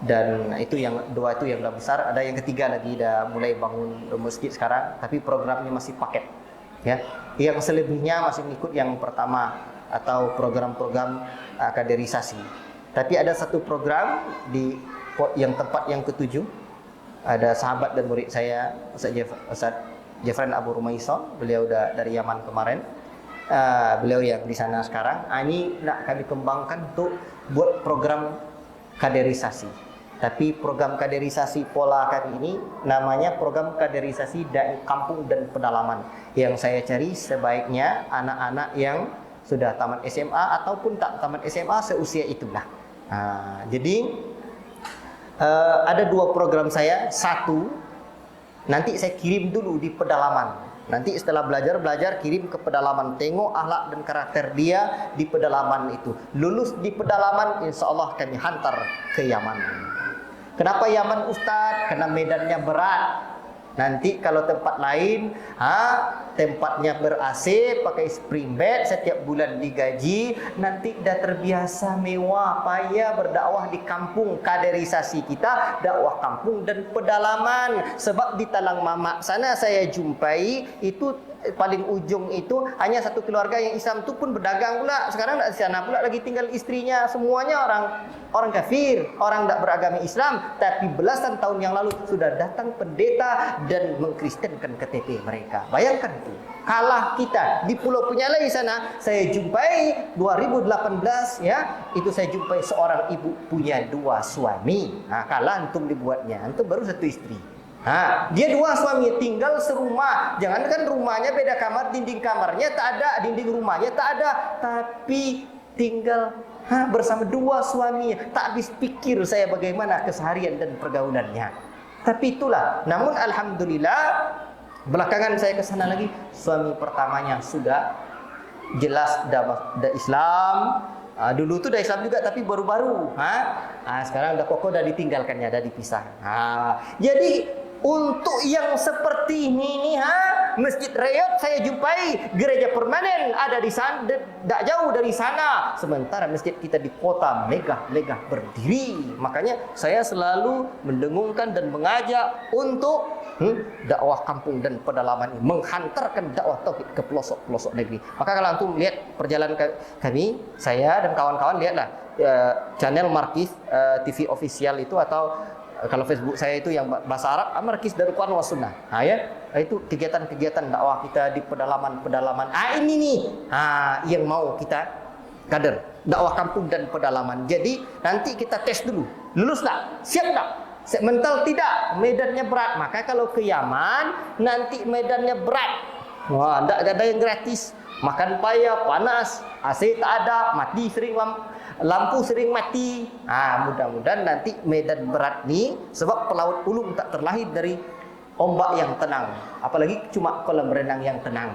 dan itu yang 2 itu yang udah besar. Ada yang ketiga lagi udah mulai bangun masjid sekarang, tapi programnya masih paket, ya. Yang selebihnya masih mengikut yang pertama atau program-program kaderisasi. Tapi ada satu program di yang tempat yang ke-7, ada sahabat dan murid saya Ustaz Jafran Abu Rumaison, beliau udah dari Yaman kemarin, beliau yang di sana sekarang. Ini nak kami kembangkan untuk buat program kaderisasi. Tapi program kaderisasi pola kami ini namanya program kaderisasi dai kampung dan pedalaman. Yang saya cari sebaiknya anak-anak yang sudah tamat SMA ataupun tak tamat SMA, seusia itulah. Jadi ada 2 program saya. 1, nanti saya kirim dulu di pedalaman. Nanti setelah belajar kirim ke pedalaman, tengok akhlak dan karakter dia di pedalaman itu. Lulus di pedalaman, insya Allah kami hantar ke Yaman. Kenapa Yaman Ustaz? Karena medannya berat. Nanti kalau tempat lain, tempatnya ber-AC, pakai spring bed, setiap bulan digaji, nanti dah terbiasa mewah, payah berdakwah di kampung. Kaderisasi kita dakwah kampung dan pedalaman. Sebab di Talang Mamak sana saya jumpai itu paling ujung itu hanya satu keluarga yang Islam, itu pun berdagang pula. Sekarang di sana pula lagi tinggal istrinya, semuanya orang kafir, orang tak beragama Islam. Tapi belasan tahun yang lalu sudah datang pendeta dan mengkristenkan KTP mereka. Bayangkan itu. Kalah kita di Pulau Penyalai sana, saya jumpai 2018, ya, itu saya jumpai seorang ibu punya 2 suami. Kalah antum dibuatnya, antum baru 1 istri. Dia 2 suami, tinggal serumah. Jangankan rumahnya beda kamar, dinding kamarnya tak ada, dinding rumahnya tak ada, tapi tinggal bersama 2 suami. Tak habis pikir saya bagaimana keseharian dan pergaulannya. Tapi itulah. Namun alhamdulillah, belakangan saya ke sana lagi, suami pertamanya sudah jelas dah Islam. Dulu tu dah Islam juga, tapi baru-baru. Sekarang dah kokoh, dah ditinggalkannya, dah dipisah. Jadi untuk yang seperti ini, Masjid Riyadh saya jumpai, gereja permanen ada di sana, tak jauh dari sana. Sementara masjid kita di kota megah-megah berdiri. Makanya saya selalu mendengungkan dan mengajak untuk dakwah kampung dan pedalaman ini, menghantarkan dakwah tauhid ke pelosok-pelosok negeri. Maka kalau antum lihat perjalanan kami, saya dan kawan-kawan, lihatlah channel Markis TV official itu, atau kalau Facebook saya itu yang bahasa Arab, Markis Darul Quran was Sunnah. Ya, itu kegiatan-kegiatan dakwah kita di pedalaman-pedalaman. Ini nih, yang mau kita kader dakwah kampung dan pedalaman. Jadi nanti kita tes dulu, lulus tak, siap tak? Segmental tidak, medannya berat. Maka kalau ke Yaman nanti medannya berat. Wah, tidak ada yang gratis. Makan payah, panas, AC tak ada, mati sering, lampu sering mati. Mudah-mudahan nanti medan berat ni, sebab pelaut ulung tak terlahir dari ombak yang tenang, apalagi cuma kolam renang yang tenang.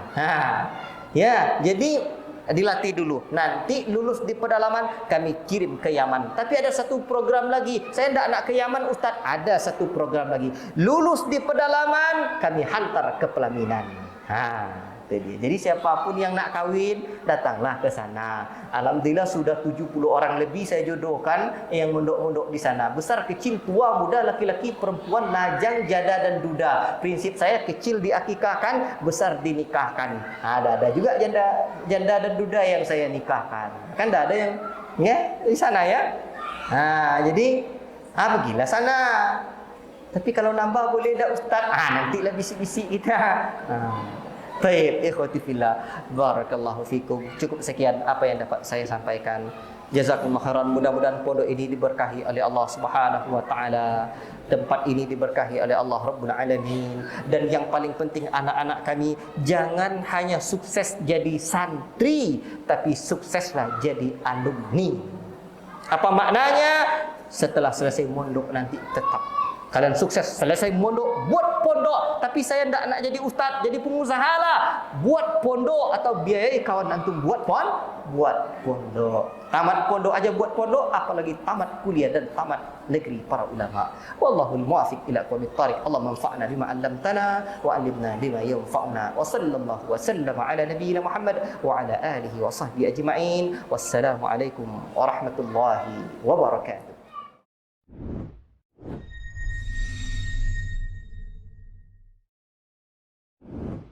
Ya, jadi dilatih dulu. Nanti lulus di pedalaman kami kirim ke Yaman. Tapi ada satu program lagi. Saya tidak nak ke Yaman, Ustaz. Ada satu program lagi. Lulus di pedalaman kami hantar ke pelaminan. Itu dia. Jadi siapapun yang nak kahwin, datanglah ke sana. Alhamdulillah sudah 70 orang lebih saya jodohkan yang mondok-mondok di sana. Besar, kecil, tua, muda, laki-laki, perempuan, lajang, janda dan duda. Prinsip saya, kecil diakikahkan, besar dinikahkan. Ada juga janda dan duda yang saya nikahkan. Kan tidak ada yang di sana ya. Jadi pergilah sana. Tapi kalau nambah boleh tak Ustaz? Nantilah bisik-bisik kita. Baik, ikhwati fillah, barakallahu fikum. Cukup sekian apa yang dapat saya sampaikan. Jazakumullah khairan. Mudah-mudahan pondok ini diberkahi oleh Allah Subhanahu wa taala. Tempat ini diberkahi oleh Allah Rabbul Alamin. Dan yang paling penting, anak-anak kami jangan hanya sukses jadi santri, tapi sukseslah jadi alumni. Apa maknanya? Setelah selesai mondok nanti tetap kalian sukses, selesai mondok, buat pondok. Tapi saya tidak nak jadi ustaz, jadi pengusaha lah. Buat pondok atau biayai kawan antum buat pondok. Tamat pondok aja buat pondok, apalagi tamat kuliah dan tamat negeri para ulama. Wallahul muwaffiq ila aqwamit thariq. Allah manfa'na bima 'allamtana wa 'allimna bima yanfa'una. Wa sallallahu wa sallama ala nabiyyina Muhammad wa ala alihi wa sahbihi ajma'in. Wassalamu alaikum warahmatullahi wabarakatuh.